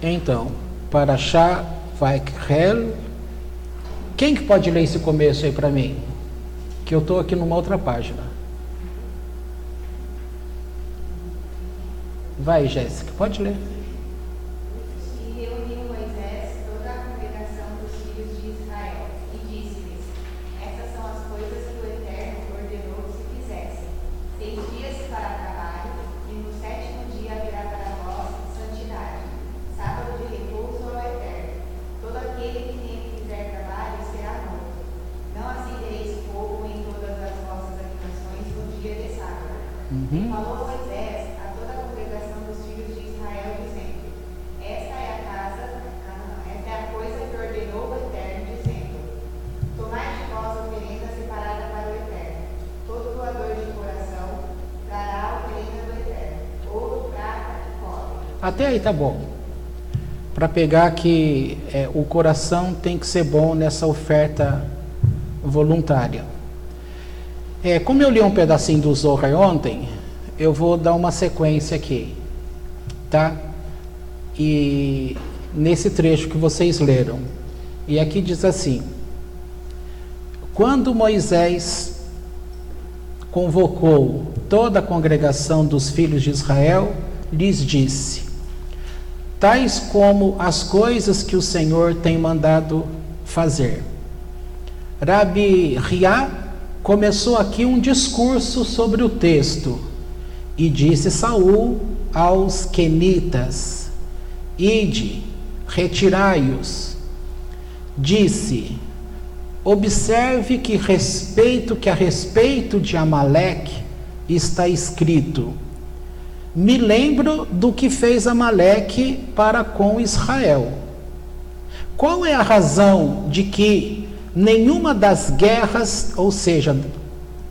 Então, Parashá Vaikrel. Quem que pode ler esse começo aí para mim? Que eu estou aqui numa outra página. Vai, Jéssica, pode ler. E reuniu Moisés toda a congregação dos filhos de Israel, e disse-lhes: Estas são as coisas que o Eterno ordenou que se fizessem. 6 dias para trabalho, e no 7º dia haverá para vós santidade, sábado de repouso ao Eterno. Todo aquele que nele fizer trabalho será morto. Não acendereis fogo em todas as vossas habitações no dia de sábado. E falou Moisés a toda a congregação dos filhos de Israel, dizendo: Esta é a coisa que ordenou o Eterno, dizendo: Tomai de vós oferenda separada para o Eterno. Todo doador de coração trará a oferenda do Eterno, ouro, prata e cobre. Até aí tá bom. Para pegar que o coração tem que ser bom nessa oferta voluntária. Como eu li um pedacinho do Zohar ontem, eu vou dar uma sequência aqui, tá? E nesse trecho que vocês leram. E aqui diz assim: quando Moisés convocou toda a congregação dos filhos de Israel, lhes disse: tais como as coisas que o Senhor tem mandado fazer. Rabi Riá começou aqui um discurso sobre o texto, e disse Saul aos quenitas: ide, retirai-os. Disse: observe que a respeito de Amaleque está escrito: me lembro do que fez Amaleque para com Israel. Qual é a razão de que nenhuma das guerras, ou seja,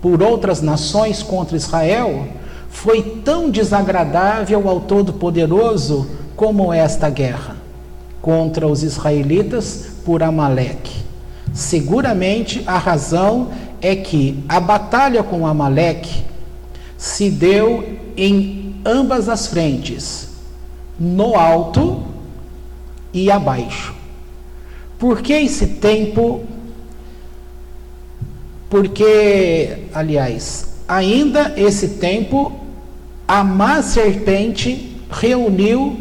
por outras nações contra Israel, foi tão desagradável ao Todo-Poderoso como esta guerra contra os israelitas por Amaleque? Seguramente a razão é que a batalha com Amaleque se deu em ambas as frentes, no alto e abaixo. Por que esse tempo? Porque, aliás, ainda esse tempo, a má serpente reuniu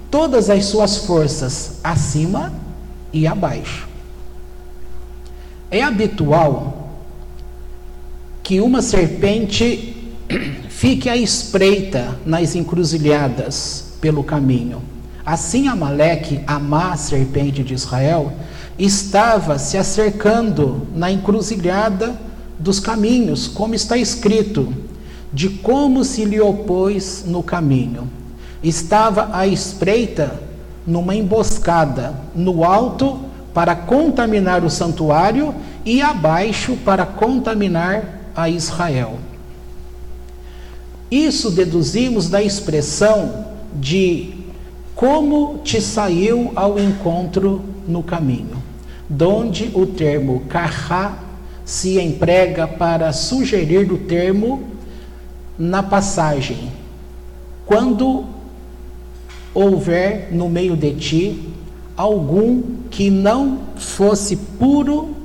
todas as suas forças acima e abaixo. É habitual que uma serpente fique à espreita nas encruzilhadas pelo caminho. Assim Amaleque, a má serpente de Israel, estava se acercando na encruzilhada dos caminhos, como está escrito, de como se lhe opôs no caminho. Estava à espreita numa emboscada, no alto para contaminar o santuário e abaixo para contaminar a Israel. Isso deduzimos da expressão de como te saiu ao encontro no caminho, donde o termo kahá se emprega para sugerir o termo na passagem: quando houver no meio de ti algum que não fosse puro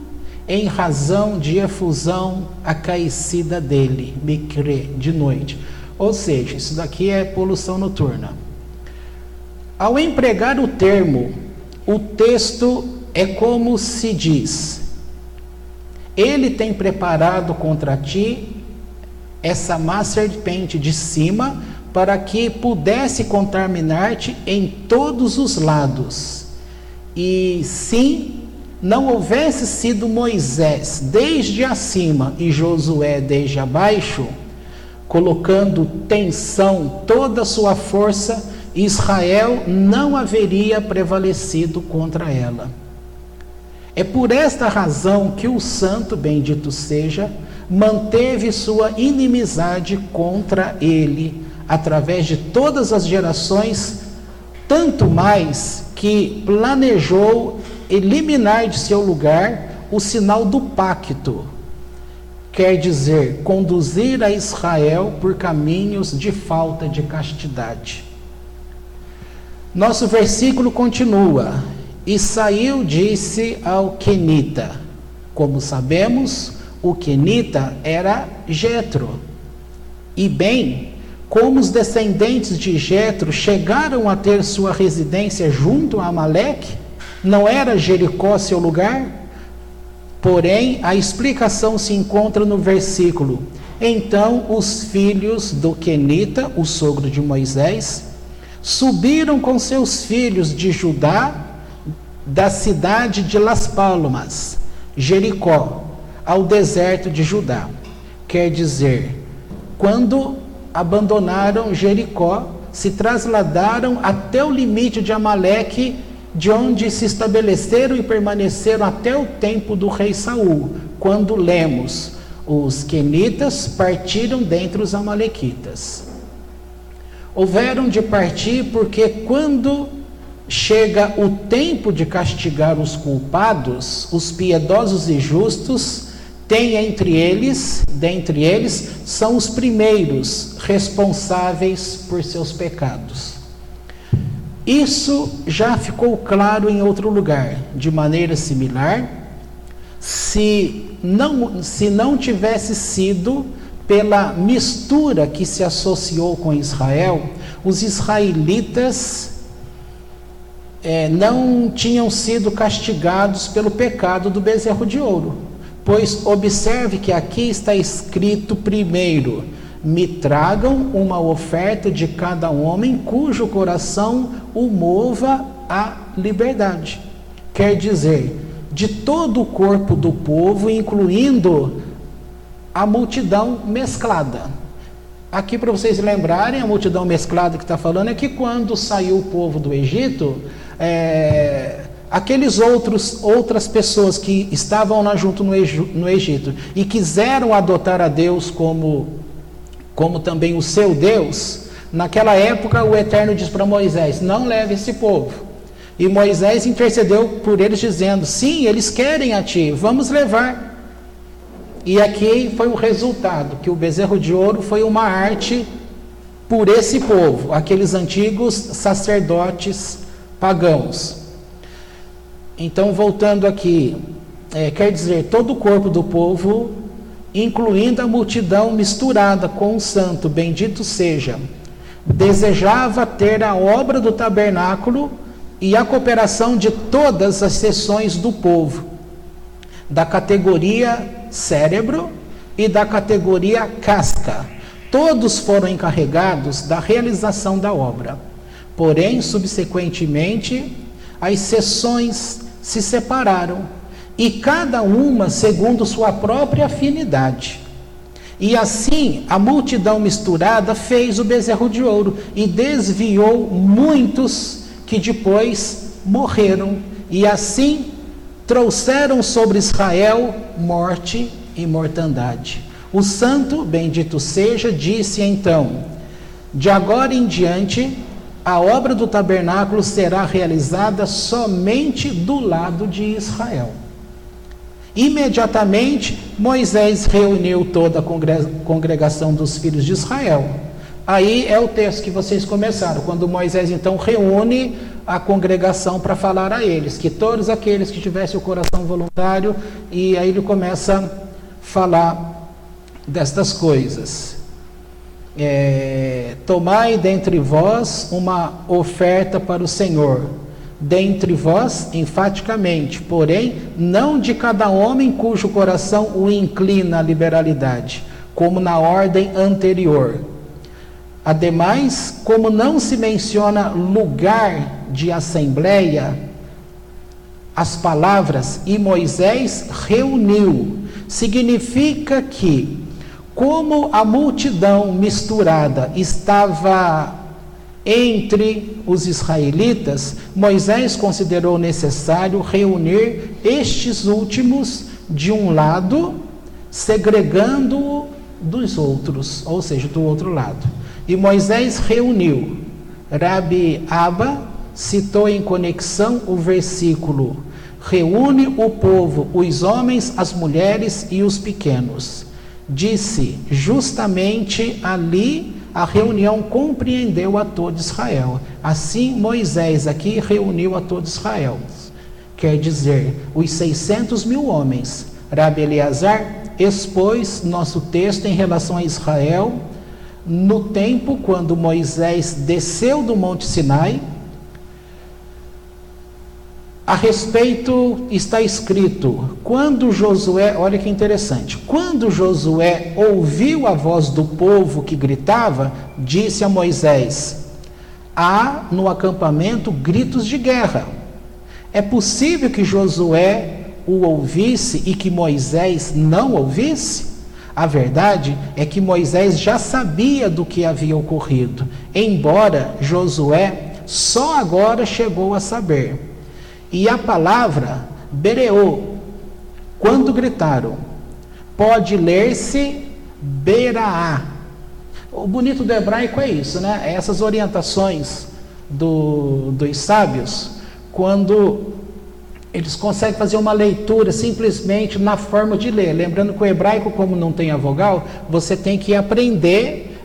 em razão de efusão acaecida dele, mikre, de noite. Ou seja, isso daqui é poluição noturna. Ao empregar o termo, o texto é como se diz: ele tem preparado contra ti essa má serpente de cima, para que pudesse contaminar-te em todos os lados. E sim, não houvesse sido Moisés desde acima e Josué desde abaixo, colocando tensão toda a sua força, Israel não haveria prevalecido contra ela. É por esta razão que o santo, bendito seja, manteve sua inimizade contra ele, através de todas as gerações, tanto mais que planejou eliminar de seu lugar o sinal do pacto, quer dizer, conduzir a Israel por caminhos de falta de castidade. Nosso versículo continua: e saiu, disse ao quenita. Como sabemos, o quenita era Jetro. E bem, como os descendentes de Jetro chegaram a ter sua residência junto a Amaleque, não era Jericó seu lugar? Porém, a explicação se encontra no versículo: então os filhos do quenita, o sogro de Moisés, subiram com seus filhos de Judá, da cidade de Las Palmas, Jericó, ao deserto de Judá. Quer dizer, quando abandonaram Jericó, se trasladaram até o limite de Amaleque, de onde se estabeleceram e permaneceram até o tempo do rei Saul, quando lemos: os quenitas partiram dentre os amalequitas. Houveram de partir porque quando chega o tempo de castigar os culpados, os piedosos e justos têm dentre eles, são os primeiros responsáveis por seus pecados. Isso já ficou claro em outro lugar. De maneira similar, se não tivesse sido pela mistura que se associou com Israel, os israelitas não tinham sido castigados pelo pecado do bezerro de ouro. Pois observe que aqui está escrito primeiro: me tragam uma oferta de cada homem cujo coração o mova à liberdade. Quer dizer, de todo o corpo do povo, incluindo a multidão mesclada. Aqui, para vocês lembrarem, a multidão mesclada que está falando é que quando saiu o povo do Egito, outras pessoas que estavam lá junto no Egito e quiseram adotar a Deus como também o seu Deus, naquela época o Eterno diz para Moisés: não leve esse povo. E Moisés intercedeu por eles dizendo: sim, eles querem a ti, vamos levar. E aqui foi o resultado, que o bezerro de ouro foi uma arte por esse povo, aqueles antigos sacerdotes pagãos. Então, voltando aqui, quer dizer, todo o corpo do povo, incluindo a multidão misturada com o santo, bendito seja, desejava ter a obra do tabernáculo e a cooperação de todas as seções do povo, da categoria cérebro e da categoria casca. Todos foram encarregados da realização da obra. Porém, subsequentemente, as seções se separaram, e cada uma segundo sua própria afinidade. E assim, a multidão misturada fez o bezerro de ouro e desviou muitos que depois morreram, e assim trouxeram sobre Israel morte e mortandade. O santo, bendito seja, disse então: de agora em diante, a obra do tabernáculo será realizada somente do lado de Israel. Imediatamente, Moisés reuniu toda a congregação dos filhos de Israel. Aí é o texto que vocês começaram, quando Moisés então reúne a congregação para falar a eles, que todos aqueles que tivessem o coração voluntário, e aí ele começa a falar destas coisas. Tomai dentre vós uma oferta para o Senhor, dentre vós enfaticamente, porém não de cada homem cujo coração o inclina à liberalidade, como na ordem anterior. Ademais, como não se menciona lugar de assembleia, as palavras "e Moisés reuniu" significa que, como a multidão misturada estava entre os israelitas, Moisés considerou necessário reunir estes últimos de um lado, segregando-o dos outros, ou seja, do outro lado. E Moisés reuniu. Rabi Abba citou em conexão o versículo: reúne o povo, os homens, as mulheres e os pequenos. Disse justamente ali a reunião compreendeu a todo Israel. Assim Moisés aqui reuniu a todo Israel. Quer dizer, os 600 mil homens. Rabi Eleazar expôs nosso texto em relação a Israel no tempo quando Moisés desceu do Monte Sinai. A respeito está escrito, quando Josué, olha que interessante, quando Josué ouviu a voz do povo que gritava, disse a Moisés, há no acampamento gritos de guerra. É possível que Josué o ouvisse e que Moisés não ouvisse? A verdade é que Moisés já sabia do que havia ocorrido, embora Josué só agora chegou a saber. E a palavra bereô, quando gritaram, pode ler-se beraá. O bonito do hebraico é isso, né? Essas orientações dos sábios, quando eles conseguem fazer uma leitura simplesmente na forma de ler. Lembrando que o hebraico, como não tem a vogal, você tem que aprender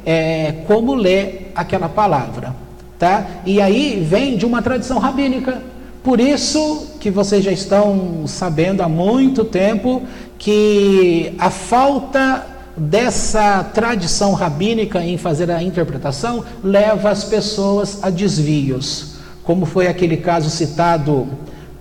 como ler aquela palavra, tá? E aí vem de uma tradição rabínica. Por isso que vocês já estão sabendo há muito tempo que a falta dessa tradição rabínica em fazer a interpretação leva as pessoas a desvios. Como foi aquele caso citado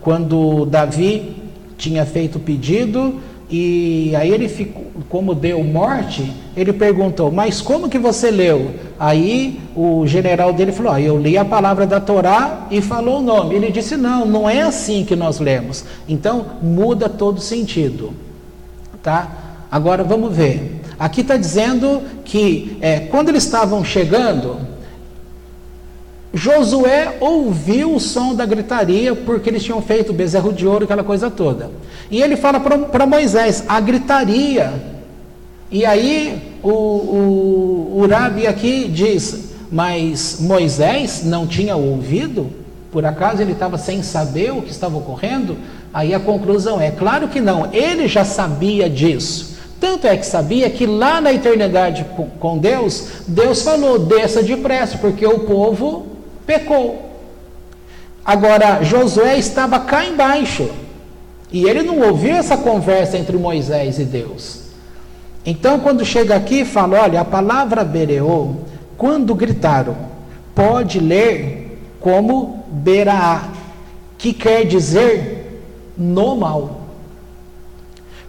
quando Davi tinha feito o pedido e aí ele ficou, como deu morte, ele perguntou, mas como que você leu? Aí o general dele falou, eu li a palavra da Torá e falou o nome. Ele disse, não é assim que nós lemos. Então muda todo o sentido, tá? Agora vamos ver, aqui está dizendo que quando eles estavam chegando, Josué ouviu o som da gritaria, porque eles tinham feito o bezerro de ouro, aquela coisa toda. E ele fala para Moisés, a gritaria. E aí o Rabi aqui diz, mas Moisés não tinha ouvido? Por acaso ele estava sem saber o que estava ocorrendo? Aí a conclusão é, claro que não, ele já sabia disso. Tanto é que sabia que lá na eternidade com Deus, Deus falou, desça depressa, porque o povo pecou. Agora, Josué estava cá embaixo, e ele não ouviu essa conversa entre Moisés e Deus. Então, quando chega aqui, fala, olha, a palavra bereô, quando gritaram, pode ler como beraá, que quer dizer no mal.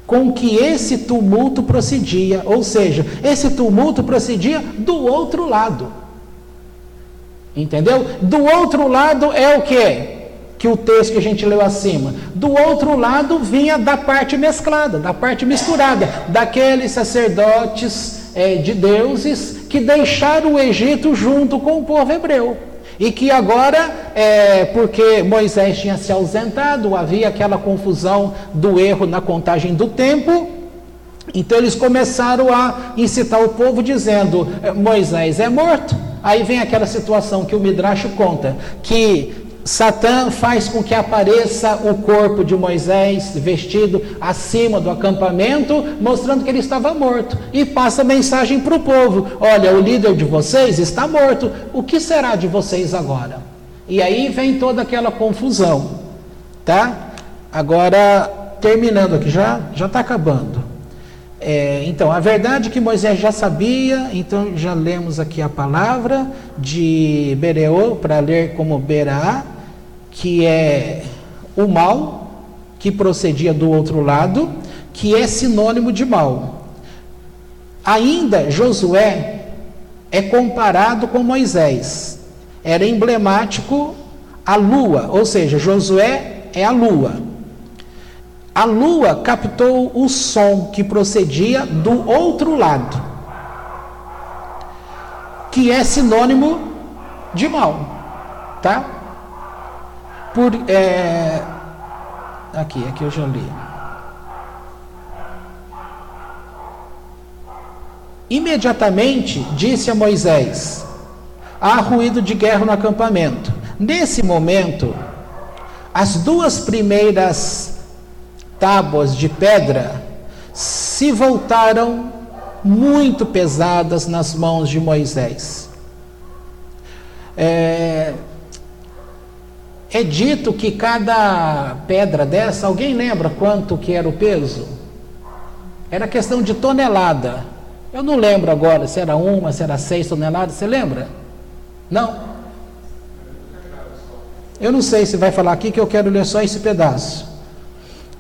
Com que esse tumulto procedia, ou seja, esse tumulto procedia do outro lado. Entendeu? Do outro lado é o quê? Que o texto que a gente leu acima. Do outro lado vinha da parte mesclada, da parte misturada, daqueles sacerdotes de deuses que deixaram o Egito junto com o povo hebreu. E que agora, porque Moisés tinha se ausentado, havia aquela confusão do erro na contagem do tempo, então eles começaram a incitar o povo dizendo, Moisés é morto. Aí vem aquela situação que o Midrash conta, que Satã faz com que apareça o corpo de Moisés vestido acima do acampamento, mostrando que ele estava morto, e passa a mensagem para o povo, olha, o líder de vocês está morto, o que será de vocês agora? E aí vem toda aquela confusão, tá? Agora, terminando aqui, já está acabando. Então, a verdade é que Moisés já sabia, então já lemos aqui a palavra de bereô, para ler como beraá, que é o mal, que procedia do outro lado, que é sinônimo de mal. Ainda Josué é comparado com Moisés, era emblemático a lua, ou seja, Josué é a lua. A lua captou o som que procedia do outro lado, que é sinônimo de mal, tá? Aqui eu já li. Imediatamente disse a Moisés, há ruído de guerra no acampamento. Nesse momento, as duas primeiras tábuas de pedra se voltaram muito pesadas nas mãos de Moisés. É dito que cada pedra dessa, alguém lembra quanto que era o peso? Era questão de tonelada. Eu não lembro agora se era 1, se era 6 toneladas, você lembra? Não? Eu não sei se vai falar aqui, que eu quero ler só esse pedaço.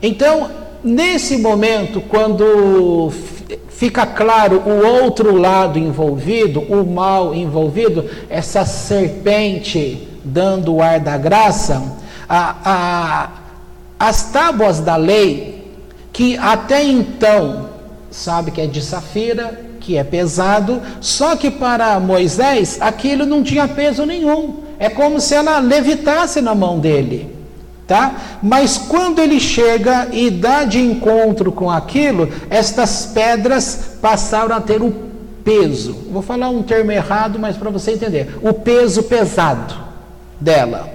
Então, nesse momento, quando fica claro o outro lado envolvido, o mal envolvido, essa serpente dando o ar da graça, as tábuas da lei, que até então, sabe que é de safira, que é pesado, só que para Moisés aquilo não tinha peso nenhum, é como se ela levitasse na mão dele, tá? Mas quando ele chega e dá de encontro com aquilo, estas pedras passaram a ter o peso, vou falar um termo errado, mas para você entender, o peso pesado dela.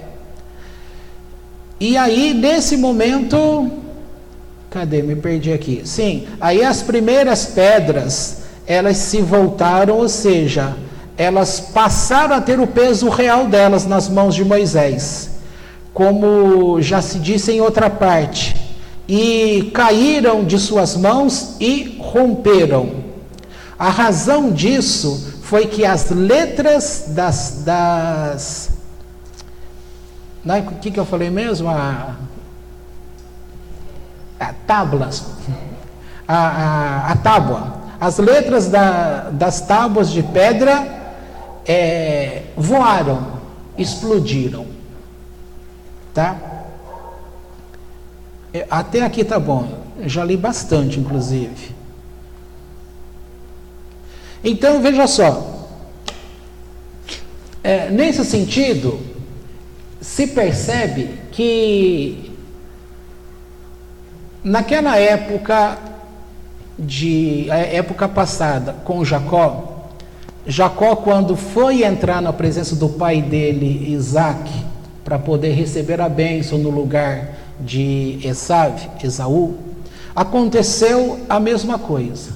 E aí, nesse momento, cadê? Me perdi aqui. Sim, aí as primeiras pedras, elas se voltaram, ou seja, elas passaram a ter o peso real delas nas mãos de Moisés, como já se disse em outra parte, e caíram de suas mãos e romperam. A razão disso foi que as letras o que eu falei mesmo? Tábuas. A tábua. As letras das tábuas de pedra voaram, explodiram. Tá? Até aqui tá bom. Eu já li bastante, inclusive. Então, veja só. Nesse sentido, se percebe que naquela época época passada com Jacó, quando foi entrar na presença do pai dele, Isaac, para poder receber a bênção no lugar de Esaú, aconteceu a mesma coisa.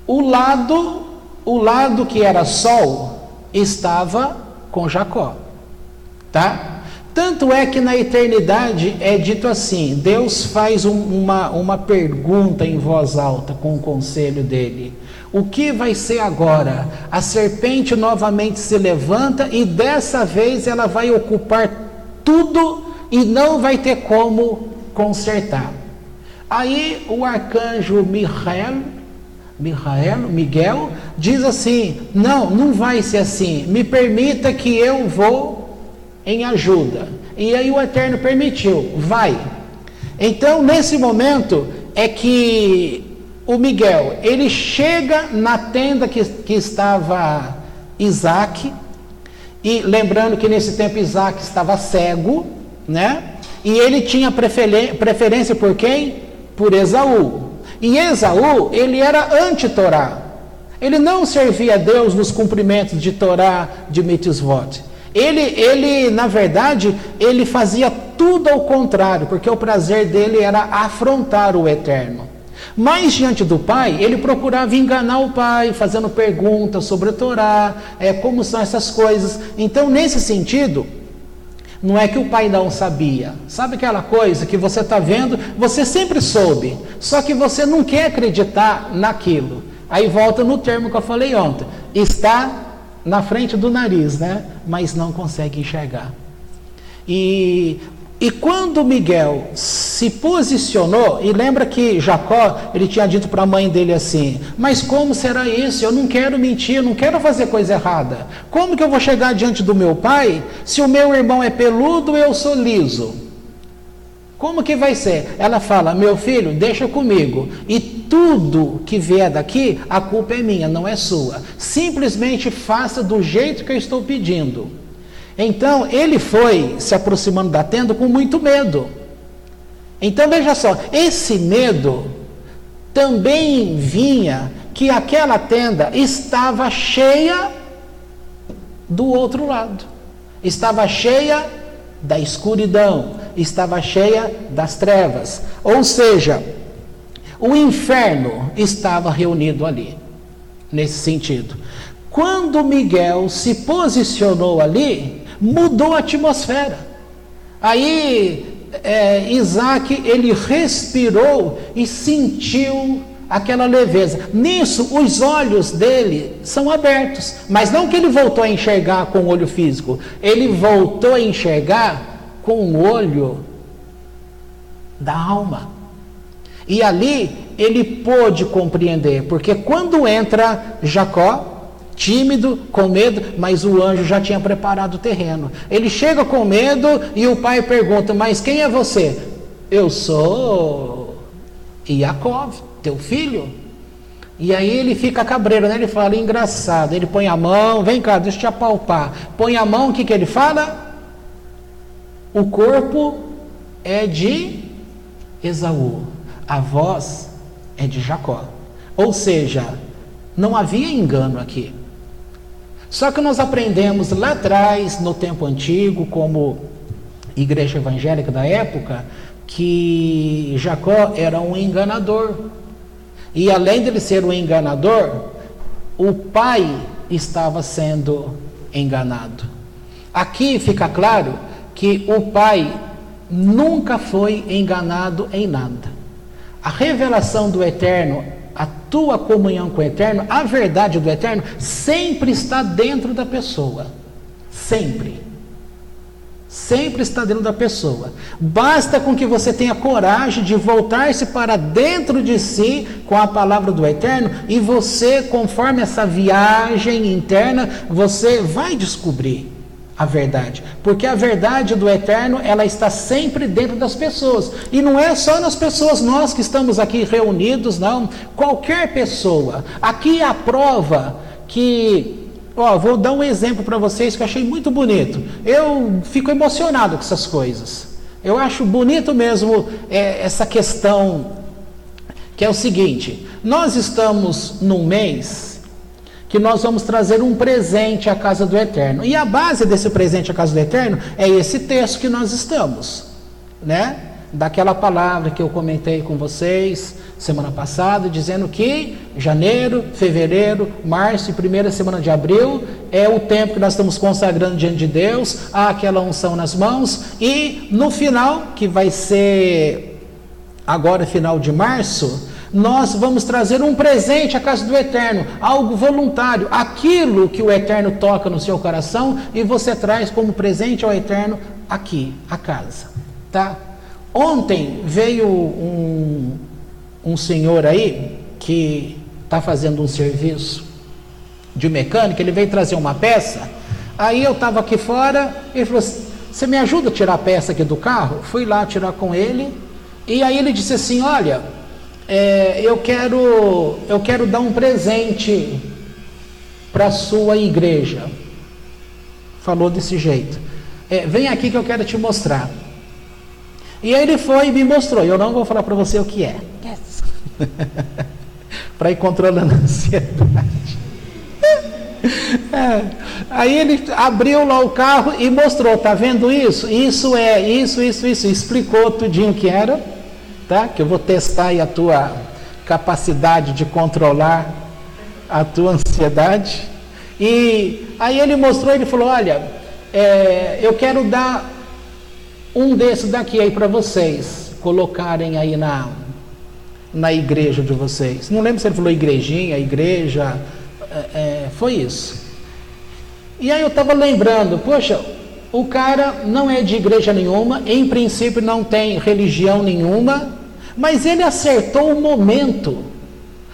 O lado que era sol estava com Jacó. Tá? Tanto é que na eternidade é dito assim, Deus faz uma pergunta em voz alta com o conselho dele. O que vai ser agora? A serpente novamente se levanta e dessa vez ela vai ocupar tudo e não vai ter como consertar. Aí o arcanjo Miguel diz assim, não vai ser assim, me permita que eu vou em ajuda. E aí o Eterno permitiu, vai. Então, nesse momento, é que o Miguel, ele chega na tenda que estava Isaac, e lembrando que nesse tempo Isaac estava cego, né? E ele tinha preferência por quem? Por Esaú. E Esaú, ele era anti-Torá. Ele não servia a Deus nos cumprimentos de Torá, de mitzvot. Ele, na verdade, ele fazia tudo ao contrário, porque o prazer dele era afrontar o Eterno. Mas diante do pai, ele procurava enganar o pai, fazendo perguntas sobre a Torá, como são essas coisas. Então, nesse sentido, não é que o pai não sabia. Sabe aquela coisa que você está vendo, você sempre soube, só que você não quer acreditar naquilo. Aí volta no termo que eu falei ontem, está na frente do nariz, né? Mas não consegue enxergar. E quando Miguel se posicionou, e lembra que Jacó, ele tinha dito para a mãe dele assim, mas como será isso? Eu não quero mentir, eu não quero fazer coisa errada. Como que eu vou chegar diante do meu pai, se o meu irmão é peludo e eu sou liso? Como que vai ser? Ela fala, meu filho, deixa comigo, e tudo que vier daqui, a culpa é minha, não é sua. Simplesmente faça do jeito que eu estou pedindo. Então, ele foi se aproximando da tenda com muito medo. Então, veja só, esse medo também vinha que aquela tenda estava cheia do outro lado. Estava cheia da escuridão, estava cheia das trevas. Ou seja, o inferno estava reunido ali. nesse sentido. Quando Miguel se posicionou ali, mudou a atmosfera. Aí Isaac, ele respirou e sentiu aquela leveza. Nisso, os olhos dele são abertos, mas não que ele voltou a enxergar com o olho físico, ele voltou a enxergar com o olho da alma. E ali ele pôde compreender, porque quando entra Jacó, tímido, com medo, mas o anjo já tinha preparado o terreno. Ele chega com medo e o pai pergunta: mas quem é você? Eu sou Jacó, teu filho. E aí ele fica cabreiro, né? Ele fala: engraçado. Ele põe a mão, vem cá, deixa eu te apalpar. Põe a mão, o que ele fala? O corpo é de Esaú, a voz é de Jacó. Ou seja, não havia engano aqui. Só que nós aprendemos lá atrás, no tempo antigo, como igreja evangélica da época, que Jacó era um enganador. E além dele ser um enganador, o pai estava sendo enganado. Aqui fica claro que o pai nunca foi enganado em nada. A revelação do Eterno, a tua comunhão com o Eterno, a verdade do Eterno, sempre está dentro da pessoa. Sempre. Sempre está dentro da pessoa. Basta com que você tenha coragem de voltar-se para dentro de si com a palavra do Eterno, e você, conforme essa viagem interna, você vai descobrir a verdade, porque a verdade do Eterno, ela está sempre dentro das pessoas, e não é só nas pessoas, nós que estamos aqui reunidos, não, qualquer pessoa. Aqui é a prova que, vou dar um exemplo para vocês que eu achei muito bonito. Eu fico emocionado com essas coisas, eu acho bonito mesmo essa questão, que é o seguinte: nós estamos num mês que nós vamos trazer um presente à casa do Eterno. E a base desse presente à casa do Eterno é esse texto que nós estamos, né? Daquela palavra que eu comentei com vocês semana passada, dizendo que janeiro, fevereiro, março e primeira semana de abril é o tempo que nós estamos consagrando diante de Deus, há aquela unção nas mãos, e no final, que vai ser agora final de março, nós vamos trazer um presente à casa do Eterno, algo voluntário, aquilo que o Eterno toca no seu coração, e você traz como presente ao Eterno aqui, a casa, tá? Ontem veio um senhor aí, que está fazendo um serviço de mecânica, ele veio trazer uma peça, aí eu estava aqui fora, ele falou assim: você me ajuda a tirar a peça aqui do carro? Fui lá tirar com ele, e aí ele disse assim: olha, eu quero dar um presente para a sua igreja. Falou desse jeito: vem aqui que eu quero te mostrar. E aí ele foi e me mostrou. Eu não vou falar para você o que é. Yes. Para ir controlando a ansiedade. Aí ele abriu lá o carro e mostrou: tá vendo isso? Isso é isso. Explicou tudinho que era, tá? Que eu vou testar aí a tua capacidade de controlar a tua ansiedade. E aí ele mostrou, ele falou: olha, eu quero dar um desses daqui aí para vocês colocarem aí na igreja de vocês. Não lembro se ele falou igrejinha, igreja, foi isso. E aí eu estava lembrando, poxa, o cara não é de igreja nenhuma, em princípio não tem religião nenhuma, mas ele acertou o momento,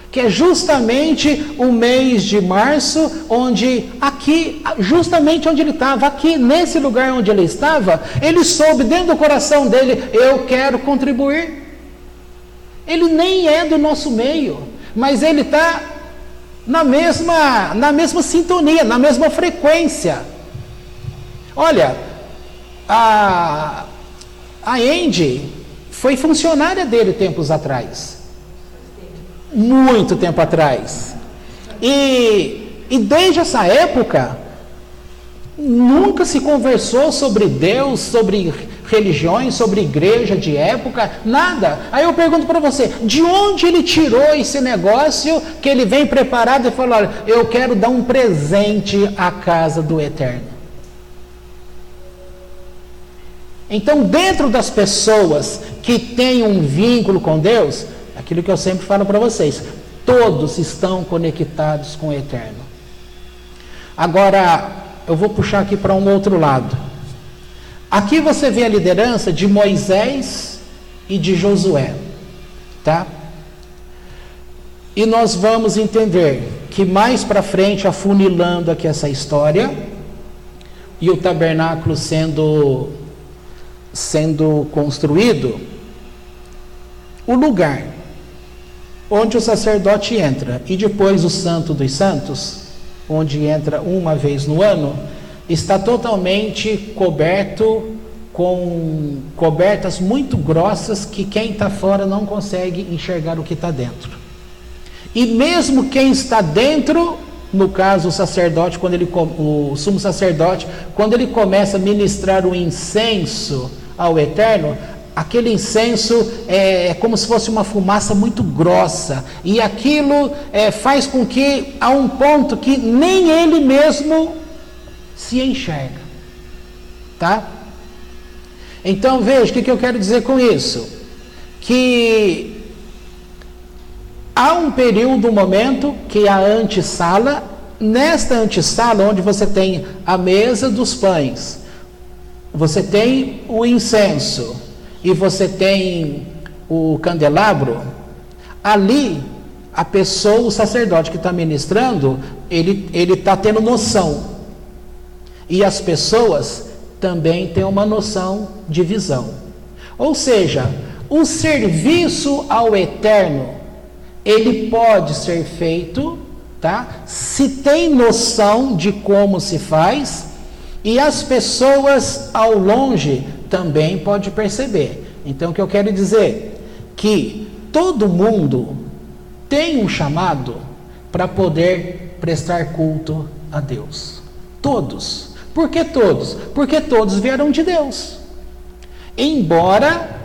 que é justamente o mês de março, onde aqui, justamente onde ele estava, aqui nesse lugar onde ele estava, ele soube dentro do coração dele: eu quero contribuir. Ele nem é do nosso meio, mas ele está na mesma sintonia, na mesma frequência. Olha, a Andy foi funcionária dele tempos atrás. Muito tempo atrás. E desde essa época, Nunca se conversou sobre Deus, sobre religiões, sobre igreja de época, nada. Aí eu pergunto para você, de onde ele tirou esse negócio que ele vem preparado e fala, olha, eu quero dar um presente à casa do Eterno. Então, dentro das pessoas que têm um vínculo com Deus, aquilo que eu sempre falo para vocês, todos estão conectados com o Eterno. Agora, eu vou puxar aqui para um outro lado. Aqui você vê a liderança de Moisés e de Josué, tá? E nós vamos entender que mais para frente, afunilando aqui essa história, e o tabernáculo sendo construído, o lugar onde o sacerdote entra, e depois o Santo dos Santos, onde entra uma vez no ano, está totalmente coberto com cobertas muito grossas que quem está fora não consegue enxergar o que está dentro. E mesmo quem está dentro, no caso o sacerdote, o sumo sacerdote, quando ele começa a ministrar o incenso ao Eterno, aquele incenso é como se fosse uma fumaça muito grossa, e aquilo faz com que, a um ponto que nem ele mesmo se enxerga, tá? Então veja, o que eu quero dizer com isso? Que há um período, um momento, que a antessala, nesta antessala, onde você tem a mesa dos pães, você tem o incenso, e você tem o candelabro, ali a pessoa, o sacerdote que está ministrando, ele está tendo noção. E as pessoas também têm uma noção de visão. Ou seja, o serviço ao Eterno, ele pode ser feito, tá? Se tem noção de como se faz, e as pessoas ao longe também podem perceber. Então o que eu quero dizer? Que todo mundo tem um chamado para poder prestar culto a Deus. Todos. Por que todos? Porque todos vieram de Deus.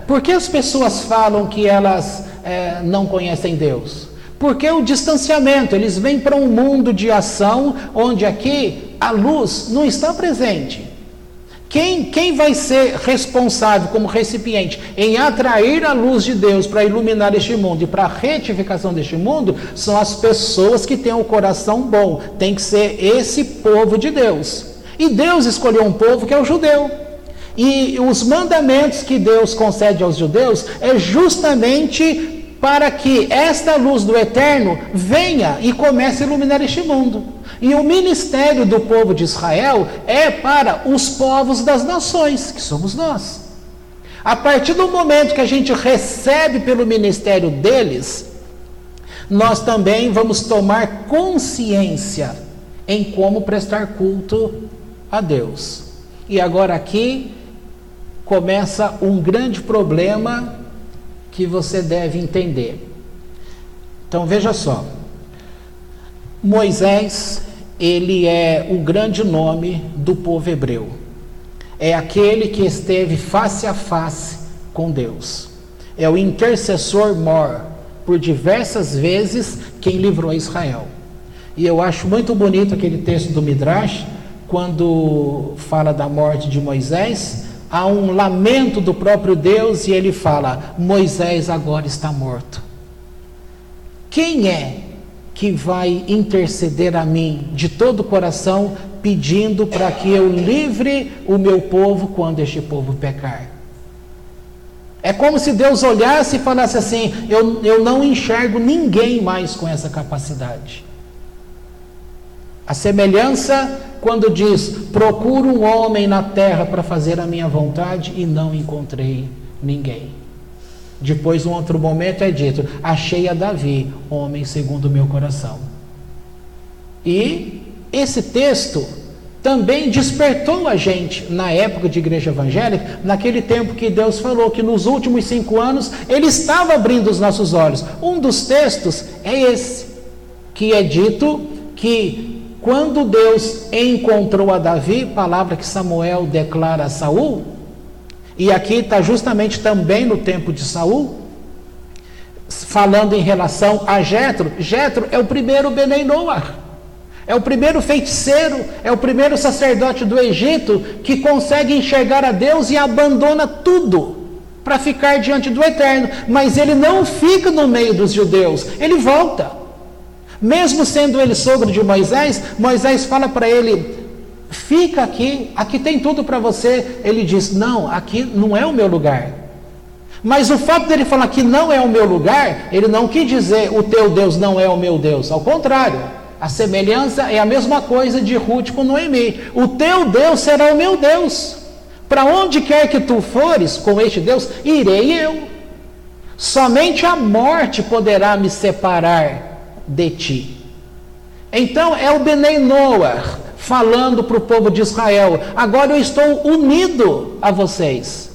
Porque as pessoas falam que elas não conhecem Deus? Porque o distanciamento, eles vêm para um mundo de ação, onde aqui a luz não está presente. Quem vai ser responsável como recipiente em atrair a luz de Deus para iluminar este mundo e para a retificação deste mundo, são as pessoas que têm o coração bom. Tem que ser esse povo de Deus. E Deus escolheu um povo que é o judeu. E os mandamentos que Deus concede aos judeus é justamente para que esta luz do Eterno venha e comece a iluminar este mundo. E o ministério do povo de Israel é para os povos das nações, que somos nós. A partir do momento que a gente recebe pelo ministério deles, nós também vamos tomar consciência em como prestar culto a Deus. E agora aqui começa um grande problema que você deve entender. Então veja só, Moisés, ele é o grande nome do povo hebreu. É aquele que esteve face a face com Deus. É o intercessor mor, por diversas vezes, quem livrou Israel. E eu acho muito bonito aquele texto do Midrash, quando fala da morte de Moisés, há um lamento do próprio Deus e ele fala, Moisés agora está morto. Quem é que vai interceder a mim de todo o coração, pedindo para que eu livre o meu povo quando este povo pecar? É como se Deus olhasse e falasse assim, eu não enxergo ninguém mais com essa capacidade. A semelhança quando diz, procuro um homem na terra para fazer a minha vontade e não encontrei ninguém. Depois, um outro momento é dito, achei a Davi, homem segundo o meu coração. E esse texto também despertou a gente na época de igreja evangélica, naquele tempo que Deus falou que nos últimos 5 anos Ele estava abrindo os nossos olhos. Um dos textos é esse, que é dito que quando Deus encontrou a Davi, palavra que Samuel declara a Saul, e aqui está justamente também no tempo de Saul, falando em relação a Jetro. Jetro é o primeiro Benei Noach, é o primeiro feiticeiro, é o primeiro sacerdote do Egito que consegue enxergar a Deus e abandona tudo para ficar diante do Eterno. Mas ele não fica no meio dos judeus, ele volta. Mesmo sendo ele sogro de Moisés, Moisés fala para ele: fica aqui, aqui tem tudo para você. Ele diz: não, aqui não é o meu lugar. Mas o fato dele falar que não é o meu lugar, ele não quis dizer o teu Deus não é o meu Deus. Ao contrário, a semelhança é a mesma coisa de Ruth com Noemi. O teu Deus será o meu Deus. Para onde quer que tu fores com este Deus, irei eu. Somente a morte poderá me separar de ti. Então é o Benei Noach falando para o povo de Israel: agora eu estou unido a vocês.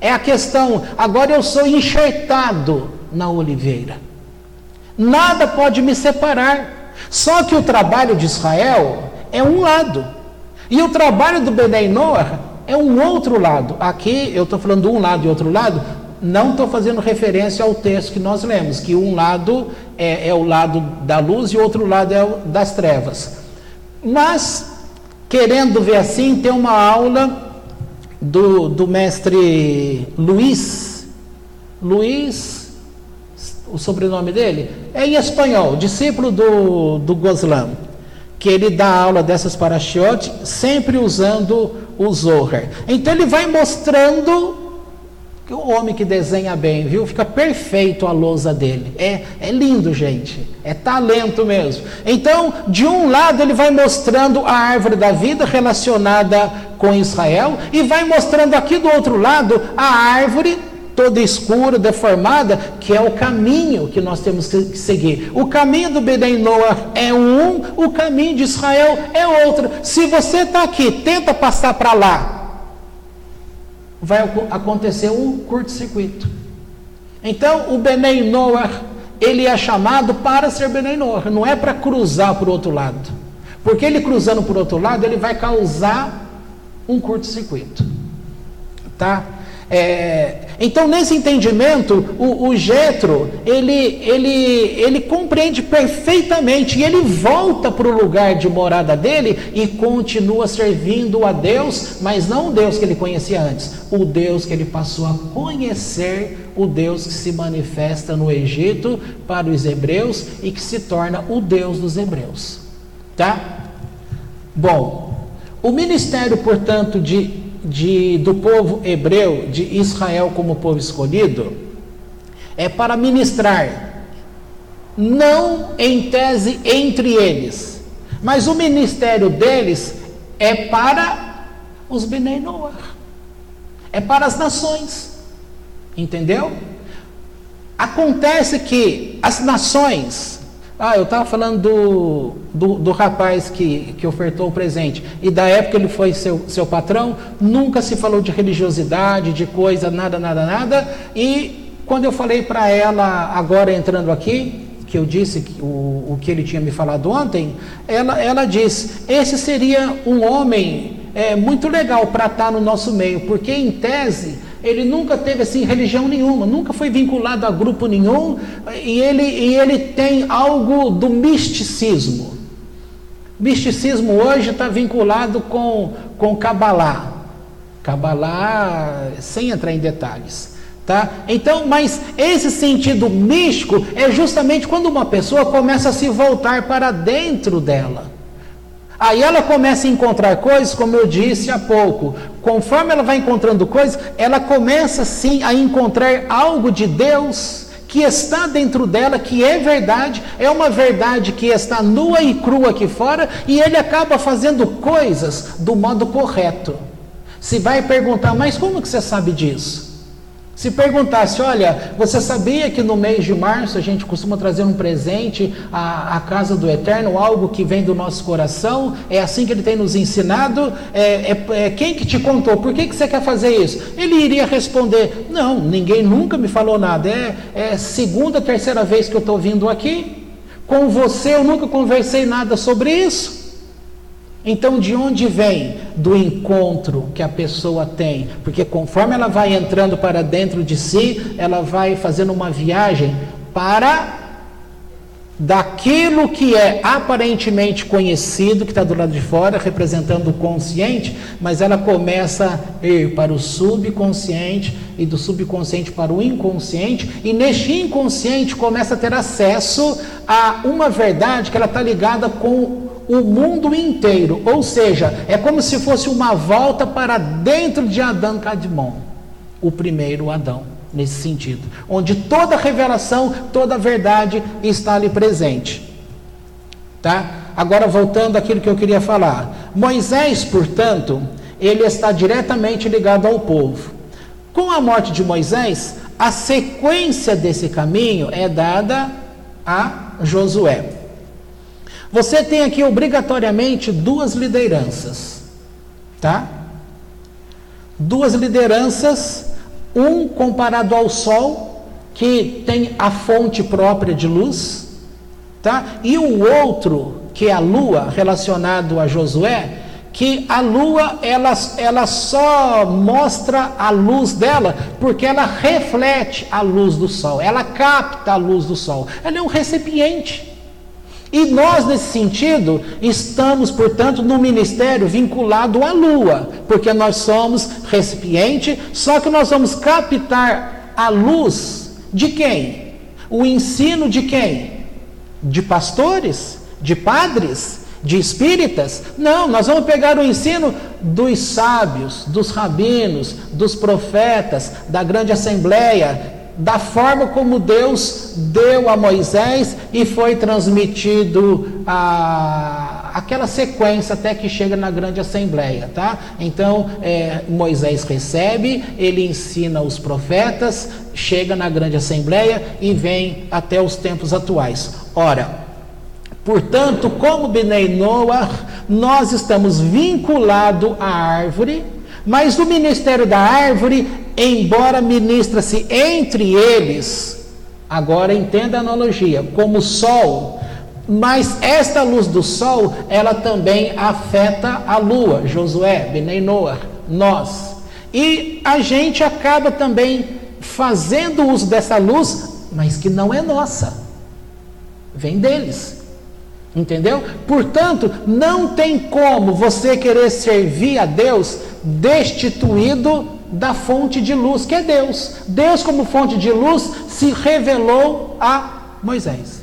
É a questão, agora eu sou enxertado na oliveira. Nada pode me separar. Só que o trabalho de Israel é um lado, e o trabalho do Benei Noach é um outro lado. Aqui eu estou falando de um lado e outro lado, não estou fazendo referência ao texto que nós lemos, que um lado é o lado da luz e o outro lado é o das trevas. Mas, querendo ver assim, tem uma aula do mestre Luiz, o sobrenome dele, é em espanhol, discípulo do Goslam, que ele dá aula dessas parashiot, sempre usando o Zohar. Então ele vai mostrando que o homem que desenha bem, viu? Fica perfeito a lousa dele. É lindo, gente. É talento mesmo. Então, de um lado ele vai mostrando a árvore da vida relacionada com Israel, e vai mostrando aqui do outro lado a árvore toda escura, deformada, que é o caminho que nós temos que seguir. O caminho do Benei Noach é um, o caminho de Israel é outro. Se você está aqui, tenta passar para lá, vai acontecer um curto-circuito. Então, o Benei Noach, ele é chamado para ser Benei Noach, não é para cruzar para o outro lado. Porque ele cruzando para o outro lado, ele vai causar um curto-circuito. Tá? Então, nesse entendimento, o Jetro, ele compreende perfeitamente, e ele volta para o lugar de morada dele e continua servindo a Deus, mas não o Deus que ele conhecia antes, o Deus que ele passou a conhecer, o Deus que se manifesta no Egito para os hebreus e que se torna o Deus dos hebreus. Tá? Bom, o ministério, portanto, do povo hebreu, de Israel como povo escolhido, é para ministrar, não em tese entre eles, mas o ministério deles é para os Benei Noach, é para as nações, entendeu? Acontece que as nações, eu estava falando do rapaz que ofertou o presente, e da época ele foi seu patrão, nunca se falou de religiosidade, de coisa, nada, e quando eu falei para ela, agora entrando aqui, que eu disse o que ele tinha me falado ontem, ela disse: esse seria um homem muito legal para estar no nosso meio, porque em tese ele nunca teve assim religião nenhuma, nunca foi vinculado a grupo nenhum, e ele tem algo do misticismo. Misticismo hoje está vinculado com Kabbalah, sem entrar em detalhes, tá? Então, mas esse sentido místico é justamente quando uma pessoa começa a se voltar para dentro dela. Aí ela começa a encontrar coisas, como eu disse há pouco, conforme ela vai encontrando coisas, ela começa sim a encontrar algo de Deus que está dentro dela, que é verdade, é uma verdade que está nua e crua aqui fora, e ele acaba fazendo coisas do modo correto. Se vai perguntar, mas como que você sabe disso? Se perguntasse, olha, você sabia que no mês de março a gente costuma trazer um presente à casa do Eterno, algo que vem do nosso coração, é assim que ele tem nos ensinado, quem que te contou, por que você quer fazer isso? Ele iria responder, não, ninguém nunca me falou nada, é segunda, terceira vez que eu estou vindo aqui, com você eu nunca conversei nada sobre isso. Então, de onde vem? Do encontro que a pessoa tem. Porque conforme ela vai entrando para dentro de si, ela vai fazendo uma viagem para daquilo que é aparentemente conhecido, que está do lado de fora, representando o consciente, mas ela começa a ir para o subconsciente, e do subconsciente para o inconsciente, e neste inconsciente começa a ter acesso a uma verdade que ela está ligada com o mundo inteiro, ou seja, é como se fosse uma volta para dentro de Adão Kadmon, o primeiro Adão. Nesse sentido, onde toda a revelação, toda a verdade está ali presente, tá? Agora voltando àquilo que eu queria falar, Moisés, portanto, ele está diretamente ligado ao povo. Com a morte de Moisés, a sequência desse caminho é dada a Josué. Você tem aqui obrigatoriamente duas lideranças, tá? Duas lideranças. Um comparado ao sol, que tem a fonte própria de luz, tá? E o outro, que é a lua, relacionado a Josué, que a lua, ela só mostra a luz dela, porque ela reflete a luz do sol, ela capta a luz do sol, ela é um recipiente. E nós, nesse sentido, estamos, portanto, no ministério vinculado à lua, porque nós somos recipiente, só que nós vamos captar a luz de quem? O ensino de quem? De pastores? De padres? De espíritas? Não, nós vamos pegar o ensino dos sábios, dos rabinos, dos profetas, da grande assembleia, da forma como Deus deu a Moisés e foi transmitido aquela sequência até que chega na grande assembleia, tá? Então, Moisés recebe, ele ensina os profetas, chega na grande assembleia e vem até os tempos atuais. Ora, portanto, como Bnei Noach, nós estamos vinculados à árvore, mas o ministério da árvore, embora ministra-se entre eles, agora entenda a analogia, como o sol, mas esta luz do sol, ela também afeta a lua, Josué, Bnei Noach, nós. E a gente acaba também fazendo uso dessa luz, mas que não é nossa, vem deles. Entendeu? Portanto, não tem como você querer servir a Deus destituído da fonte de luz, que é Deus. Deus, como fonte de luz, se revelou a Moisés.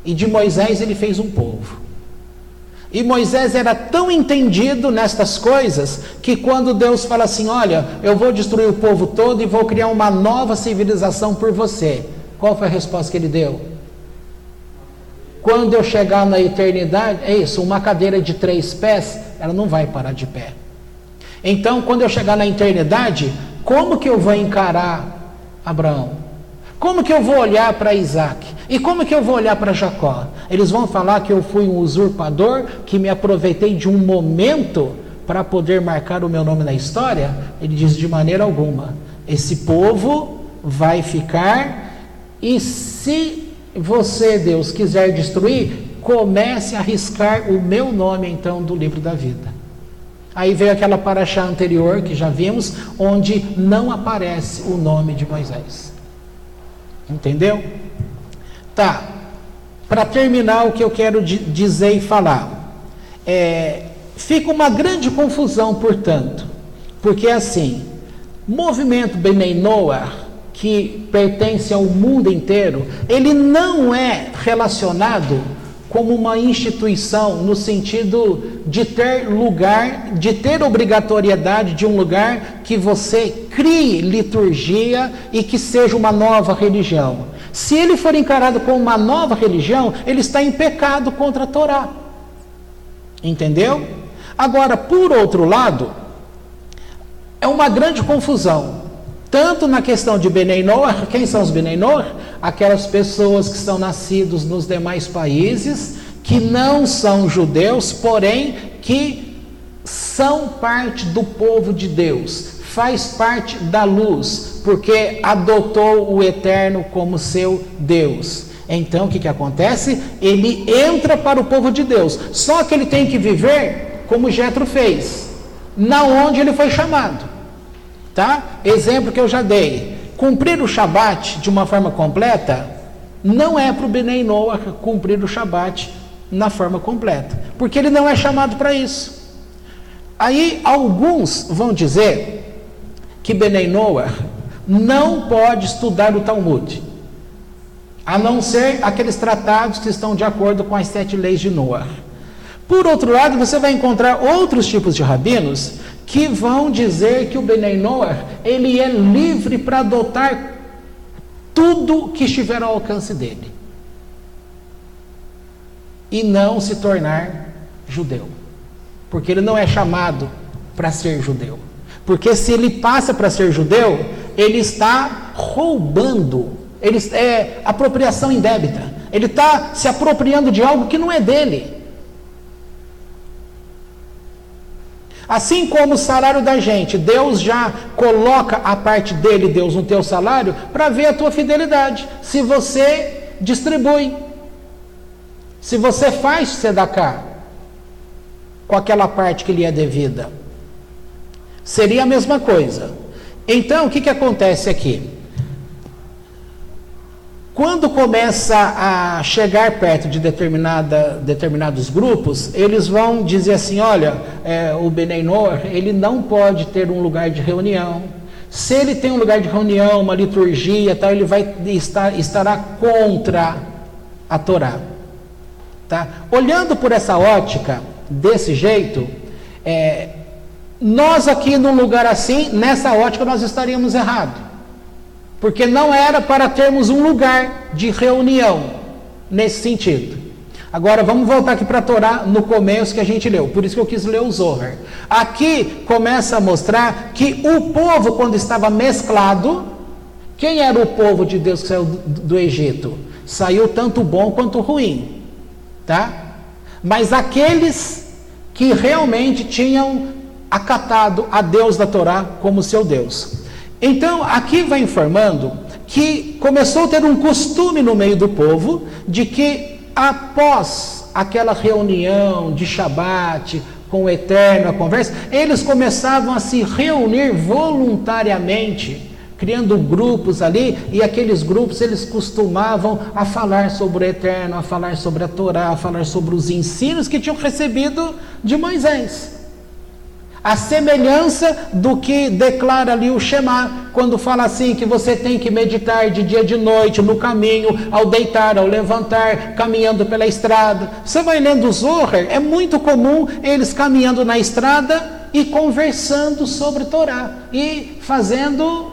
E de Moisés ele fez um povo. E Moisés era tão entendido nestas coisas, que quando Deus fala assim, olha, eu vou destruir o povo todo e vou criar uma nova civilização por você. Qual foi a resposta que ele deu? Quando eu chegar na eternidade, é isso, uma cadeira de 3 pés, ela não vai parar de pé. Então, quando eu chegar na eternidade, como que eu vou encarar Abraão? Como que eu vou olhar para Isaac? E como que eu vou olhar para Jacó? Eles vão falar que eu fui um usurpador, que me aproveitei de um momento para poder marcar o meu nome na história? Ele diz, de maneira alguma. Esse povo vai ficar, e se você, Deus, quiser destruir, comece a riscar o meu nome, então, do livro da vida. Aí veio aquela paraxá anterior, que já vimos, onde não aparece o nome de Moisés. Entendeu? Tá. Para terminar, o que eu quero dizer e falar. Fica uma grande confusão, portanto, porque assim, movimento Bnei Noach, que pertence ao mundo inteiro, ele não é relacionado como uma instituição no sentido de ter lugar, de ter obrigatoriedade de um lugar que você crie liturgia e que seja uma nova religião. Se ele for encarado como uma nova religião, ele está em pecado contra a Torá. Entendeu? Agora, por outro lado, é uma grande confusão. Tanto na questão de Bnei Noach, quem são os Bnei Noach? Aquelas pessoas que são nascidos nos demais países, que não são judeus, porém que são parte do povo de Deus, faz parte da luz, porque adotou o Eterno como seu Deus. Então o que acontece? Ele entra para o povo de Deus, só que ele tem que viver como Jetro fez, na onde ele foi chamado, tá? Exemplo que eu já dei, cumprir o Shabat de uma forma completa, não é para o Benei Noach cumprir o Shabat na forma completa, porque ele não é chamado para isso. Aí alguns vão dizer que Benei Noach não pode estudar o Talmud, a não ser aqueles tratados que estão de acordo com as 7 leis de Noach. Por outro lado, você vai encontrar outros tipos de rabinos que vão dizer que o Benei Noach, ele é livre para adotar tudo que estiver ao alcance dele e não se tornar judeu, porque ele não é chamado para ser judeu, porque se ele passa para ser judeu, ele está roubando, é apropriação indébita, ele está se apropriando de algo que não é dele. Assim como o salário da gente, Deus já coloca a parte dele, Deus, no teu salário, para ver a tua fidelidade. Se você distribui, se você faz tzedakah com aquela parte que lhe é devida, seria a mesma coisa. Então, o que acontece aqui? Quando começa a chegar perto de determinados grupos, eles vão dizer assim, olha, o Benei Noach, ele não pode ter um lugar de reunião. Se ele tem um lugar de reunião, uma liturgia, tal, ele estará contra a Torá. Tá? Olhando por essa ótica, desse jeito, nós aqui num lugar assim, nessa ótica nós estaríamos errados. Porque não era para termos um lugar de reunião, nesse sentido. Agora, vamos voltar aqui para a Torá, no começo que a gente leu. Por isso que eu quis ler o Zohar. Aqui começa a mostrar que o povo, quando estava mesclado, quem era o povo de Deus que saiu do Egito? Saiu tanto bom quanto ruim. Tá? Mas aqueles que realmente tinham acatado a Deus da Torá como seu Deus. Então, aqui vai informando que começou a ter um costume no meio do povo de que após aquela reunião de Shabat com o Eterno, a conversa, eles começavam a se reunir voluntariamente, criando grupos ali, e aqueles grupos eles costumavam a falar sobre o Eterno, a falar sobre a Torá, a falar sobre os ensinos que tinham recebido de Moisés. A semelhança do que declara ali o Shema, quando fala assim, que você tem que meditar de dia e de noite, no caminho, ao deitar, ao levantar, caminhando pela estrada. Você vai lendo o Zohar, é muito comum eles caminhando na estrada e conversando sobre Torá, e fazendo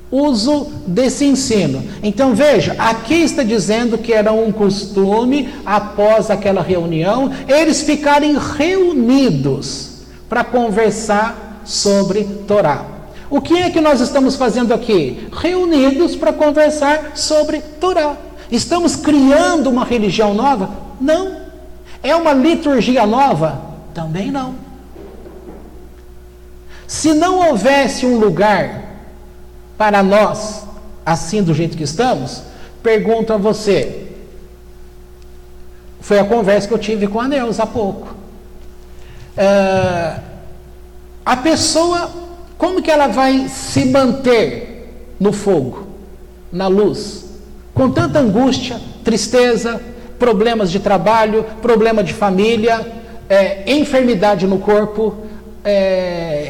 uso desse ensino. Então veja, aqui está dizendo que era um costume, após aquela reunião, eles ficarem reunidos para conversar sobre Torá. O que é que nós estamos fazendo aqui? Reunidos para conversar sobre Torá. Estamos criando uma religião nova? Não. É uma liturgia nova? Também não. Se não houvesse um lugar para nós, assim do jeito que estamos, pergunto a você, foi a conversa que eu tive com a Neuza há pouco. A pessoa, como que ela vai se manter no fogo, na luz, com tanta angústia, tristeza, problemas de trabalho, problema de família, enfermidade no corpo,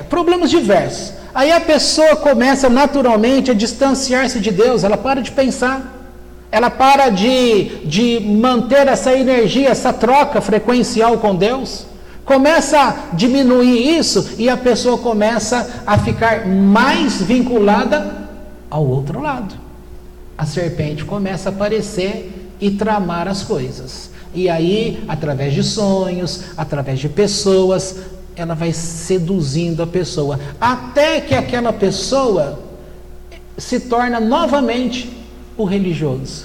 problemas diversos. Aí a pessoa começa naturalmente a distanciar-se de Deus, ela para de pensar, ela para de manter essa energia, essa troca frequencial com Deus, começa a diminuir isso e a pessoa começa a ficar mais vinculada ao outro lado. A serpente começa a aparecer e tramar as coisas. E aí, através de sonhos, através de pessoas, ela vai seduzindo a pessoa, até que aquela pessoa se torna novamente o religioso,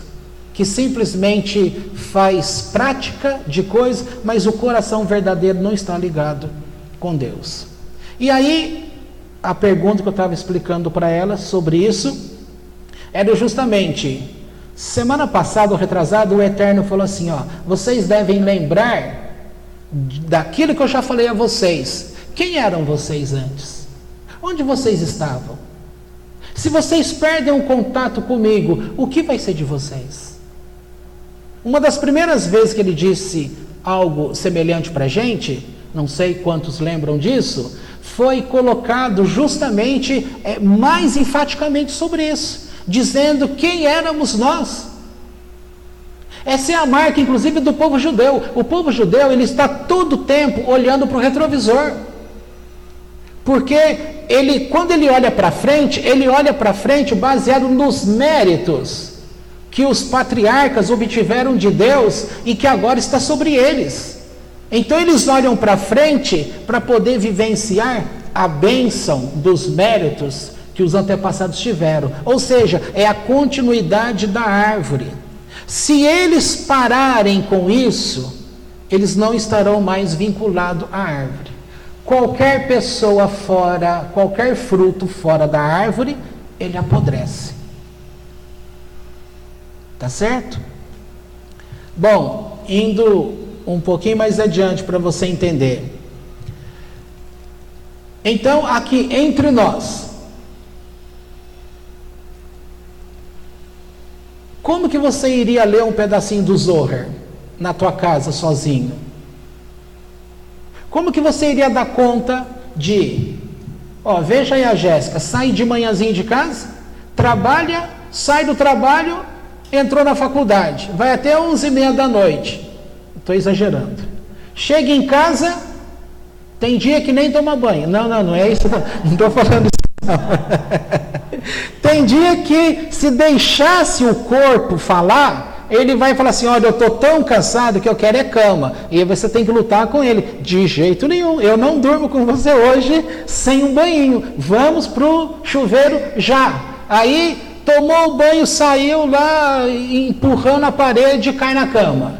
que simplesmente faz prática de coisas, mas o coração verdadeiro não está ligado com Deus. E aí, a pergunta que eu estava explicando para ela sobre isso, era justamente, Semana passada, ou retrasado, o Eterno falou assim, ó, vocês devem lembrar daquilo que eu já falei a vocês. Quem eram vocês antes? Onde vocês estavam? Se vocês perdem o contato comigo, o que vai ser de vocês? Uma das primeiras vezes que ele disse algo semelhante para a gente, não sei quantos lembram disso, foi colocado justamente, mais enfaticamente sobre isso, dizendo quem éramos nós. Essa é a marca, inclusive, do povo judeu. O povo judeu, ele está todo o tempo olhando para o retrovisor. Porque quando ele olha para frente baseado nos méritos que os patriarcas obtiveram de Deus e que agora está sobre eles. Então eles olham para frente para poder vivenciar a bênção dos méritos que os antepassados tiveram. Ou seja, é a continuidade da árvore. Se eles pararem com isso, eles não estarão mais vinculados à árvore. Qualquer pessoa fora, qualquer fruto fora da árvore, ele apodrece. Tá certo? Bom, indo um pouquinho mais adiante para você entender. Então, aqui entre nós, como que você iria ler um pedacinho do Zohar na tua casa sozinho? Como que você iria dar conta de... veja aí a Jéssica, sai de manhãzinho de casa, trabalha, sai do trabalho, entrou na faculdade, vai até 11h30 da noite. Estou exagerando. Chega em casa, tem dia que nem toma banho. Não é isso, não estou falando isso não. Tem dia que se deixasse o corpo falar, ele vai falar assim, olha, eu estou tão cansado que eu quero é cama. E aí você tem que lutar com ele. De jeito nenhum, eu não durmo com você hoje sem um banhinho. Vamos pro chuveiro já. Aí tomou o banho, saiu lá empurrando a parede e cai na cama.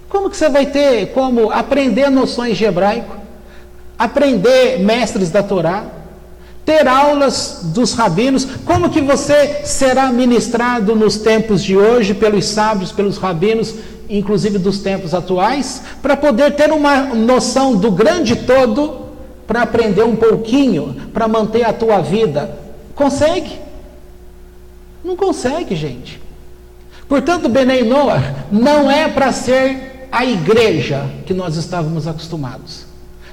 Como que você vai ter como aprender noções de hebraico, aprender mestres da Torá, ter aulas dos rabinos? Como que você será ministrado nos tempos de hoje pelos sábios, pelos rabinos, inclusive dos tempos atuais, para poder ter uma noção do grande todo, para aprender um pouquinho, para manter a tua vida? Consegue? Não consegue, gente. Portanto, Benei Noach não é para ser a igreja que nós estávamos acostumados.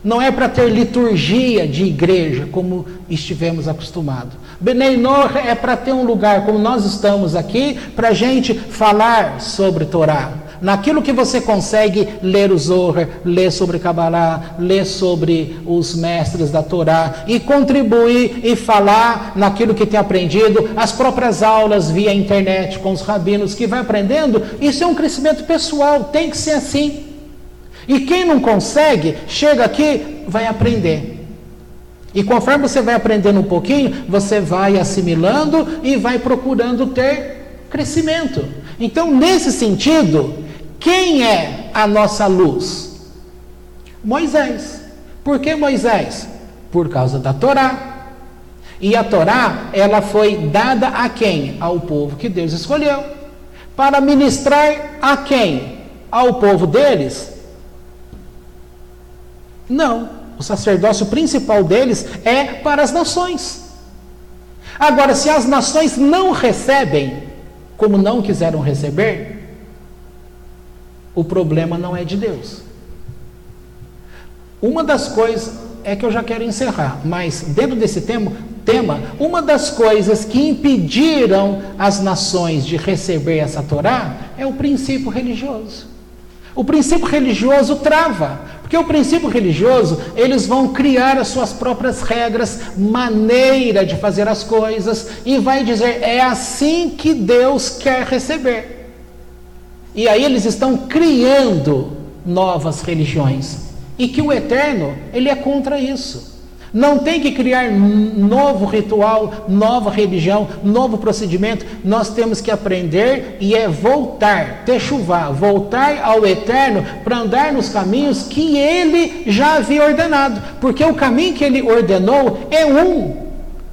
Não é para ter liturgia de igreja como estivemos acostumados. Benei Noach é para ter um lugar como nós estamos aqui, para a gente falar sobre Torá. Naquilo que você consegue ler o Zohar, ler sobre Kabbalah, ler sobre os mestres da Torá e contribuir e falar naquilo que tem aprendido, as próprias aulas via internet com os rabinos que vai aprendendo, isso é um crescimento pessoal, tem que ser assim. E quem não consegue, chega aqui, vai aprender. E conforme você vai aprendendo um pouquinho, você vai assimilando e vai procurando ter crescimento. Então, nesse sentido, quem é a nossa luz? Moisés. Por que Moisés? Por causa da Torá. E a Torá, ela foi dada a quem? Ao povo que Deus escolheu. Para ministrar a quem? Ao povo deles? Não. O sacerdócio principal deles é para as nações. Agora, se as nações não recebem, como não quiseram receber, o problema não é de Deus. Uma das coisas, é que eu já quero encerrar, mas dentro desse tema, uma das coisas que impediram as nações de receber essa Torá é o princípio religioso. O princípio religioso trava, porque o princípio religioso, eles vão criar as suas próprias regras, maneira de fazer as coisas, e vai dizer, é assim que Deus quer receber. E aí eles estão criando novas religiões. E que o Eterno, ele é contra isso. Não tem que criar novo ritual, nova religião, novo procedimento. Nós temos que aprender e voltar, techuvá, voltar ao Eterno para andar nos caminhos que Ele já havia ordenado. Porque o caminho que Ele ordenou é um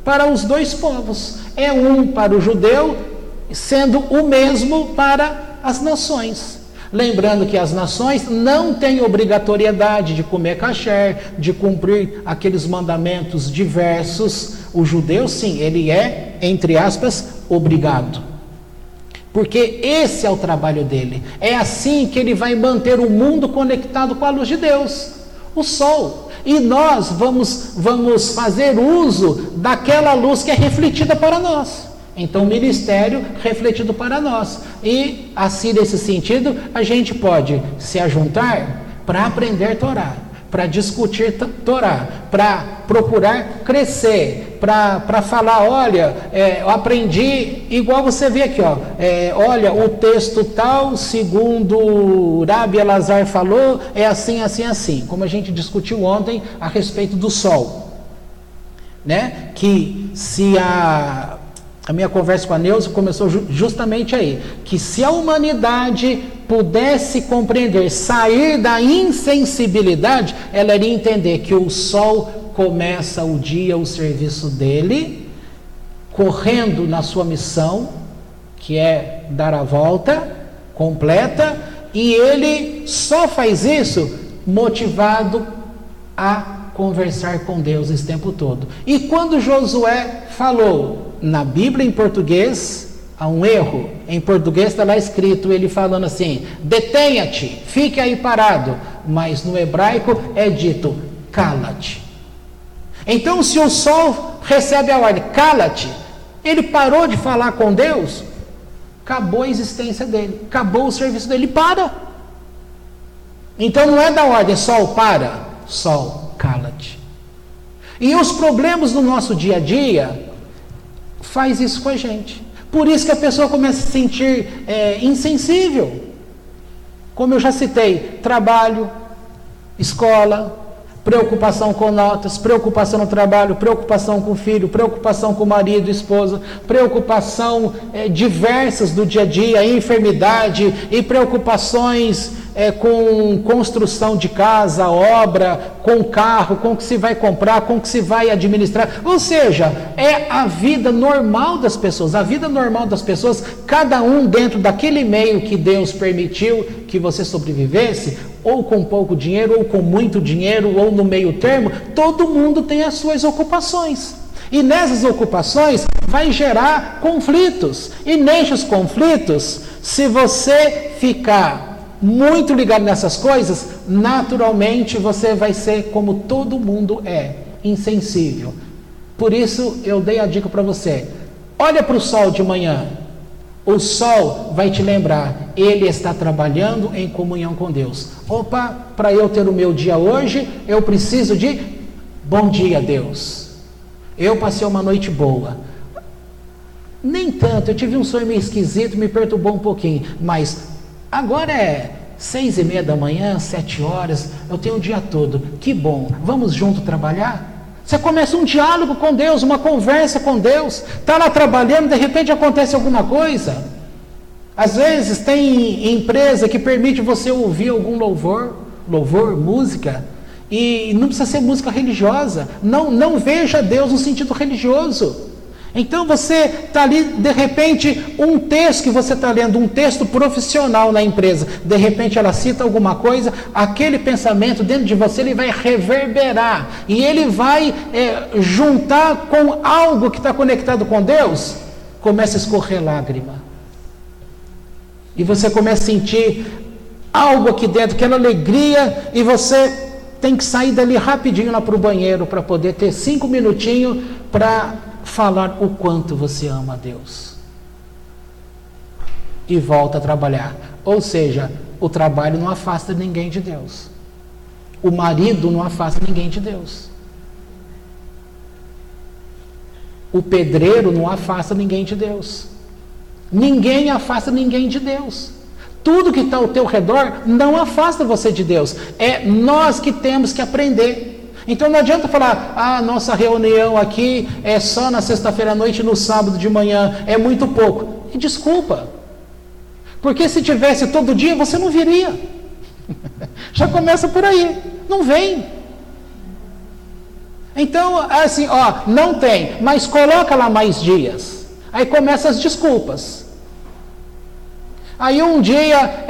para os dois povos. É um para o judeu sendo o mesmo para as nações. Lembrando que as nações não têm obrigatoriedade de comer kasher, de cumprir aqueles mandamentos diversos. O judeu, sim, ele é, entre aspas, obrigado. Porque esse é o trabalho dele. É assim que ele vai manter o mundo conectado com a luz de Deus, o sol. E nós vamos fazer uso daquela luz que é refletida para nós. Então, o ministério refletido para nós. E, assim, nesse sentido, a gente pode se ajuntar para aprender Torá, para discutir Torá, para procurar crescer, para falar, olha, eu aprendi, igual você vê aqui, olha, o texto tal, segundo Rabi Elazar falou, é assim, assim, assim. Como a gente discutiu ontem a respeito do sol. Né? Que se a minha conversa com a Neuza começou justamente aí, que se a humanidade pudesse compreender, sair da insensibilidade, ela iria entender que o sol começa o dia, o serviço dele, correndo na sua missão, que é dar a volta completa, e ele só faz isso motivado a conversar com Deus esse tempo todo. E quando Josué falou, na Bíblia em português, há um erro, em português está lá escrito, ele falando assim, detenha-te, fique aí parado, mas no hebraico é dito, cala-te. Então, se o sol recebe a ordem, cala-te, ele parou de falar com Deus, acabou a existência dele, acabou o serviço dele, para. Então não é da ordem, sol, para, sol, cala-te. E os problemas do nosso dia a dia faz isso com a gente. Por isso que a pessoa começa a se sentir insensível. Como eu já citei, trabalho, escola, preocupação com notas, preocupação no trabalho, preocupação com o filho, preocupação com o marido, esposa, preocupação diversas do dia a dia, enfermidade e preocupações com construção de casa, obra, com carro, com o que se vai comprar, com o que se vai administrar. Ou seja, é a vida normal das pessoas. A vida normal das pessoas, cada um dentro daquele meio que Deus permitiu que você sobrevivesse, ou com pouco dinheiro, ou com muito dinheiro, ou no meio termo, todo mundo tem as suas ocupações. E nessas ocupações vai gerar conflitos. E nesses conflitos, se você ficar muito ligado nessas coisas, naturalmente você vai ser como todo mundo é, insensível. Por isso eu dei a dica para você, olha para o sol de manhã, o sol vai te lembrar, ele está trabalhando em comunhão com Deus. Opa, para eu ter o meu dia hoje, eu preciso de bom dia, Deus. Eu passei uma noite boa. Nem tanto, eu tive um sonho meio esquisito, me perturbou um pouquinho, mas agora é 6:30 da manhã, 7 horas, eu tenho o dia todo, que bom, vamos junto trabalhar? Você começa um diálogo com Deus, uma conversa com Deus, está lá trabalhando, de repente acontece alguma coisa. Às vezes tem empresa que permite você ouvir algum louvor, música, e não precisa ser música religiosa, não veja Deus no sentido religioso. Então você está ali, de repente, um texto que você está lendo, um texto profissional na empresa, de repente ela cita alguma coisa, aquele pensamento dentro de você, ele vai reverberar, e ele vai juntar com algo que está conectado com Deus, começa a escorrer lágrima, e você começa a sentir algo aqui dentro, aquela alegria, e você tem que sair dali rapidinho lá para o banheiro, para poder ter 5 minutinhos para falar o quanto você ama a Deus. E volta a trabalhar. Ou seja, o trabalho não afasta ninguém de Deus. O marido não afasta ninguém de Deus. O pedreiro não afasta ninguém de Deus. Ninguém afasta ninguém de Deus. Tudo que está ao teu redor não afasta você de Deus. É nós que temos que aprender. Então não adianta falar, nossa reunião aqui é só na sexta-feira à noite e no sábado de manhã, é muito pouco. E desculpa, porque se tivesse todo dia, você não viria. Já começa por aí, não vem. Então, assim, não tem, mas coloca lá mais dias. Aí começam as desculpas. Aí um dia,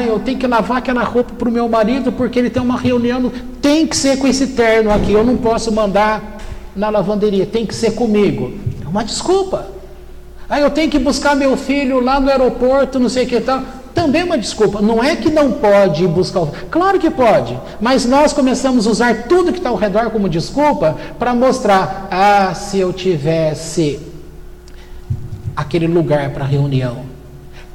eu tenho que lavar aquela roupa para o meu marido porque ele tem uma reunião, tem que ser com esse terno aqui, eu não posso mandar na lavanderia, tem que ser comigo. É uma desculpa. Aí eu tenho que buscar meu filho lá no aeroporto, não sei o que tal. Também é uma desculpa. Não é que não pode ir buscar o... Claro que pode, mas nós começamos a usar tudo que está ao redor como desculpa para mostrar, se eu tivesse aquele lugar para reunião.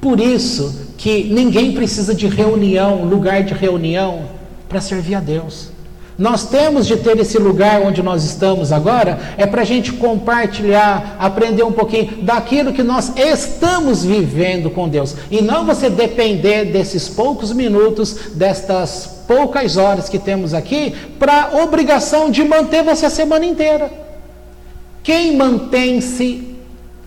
Por isso que ninguém precisa de reunião, lugar de reunião, para servir a Deus. Nós temos de ter esse lugar onde nós estamos agora, é para a gente compartilhar, aprender um pouquinho daquilo que nós estamos vivendo com Deus. E não você depender desses poucos minutos, destas poucas horas que temos aqui, para obrigação de manter você a semana inteira. Quem mantém-se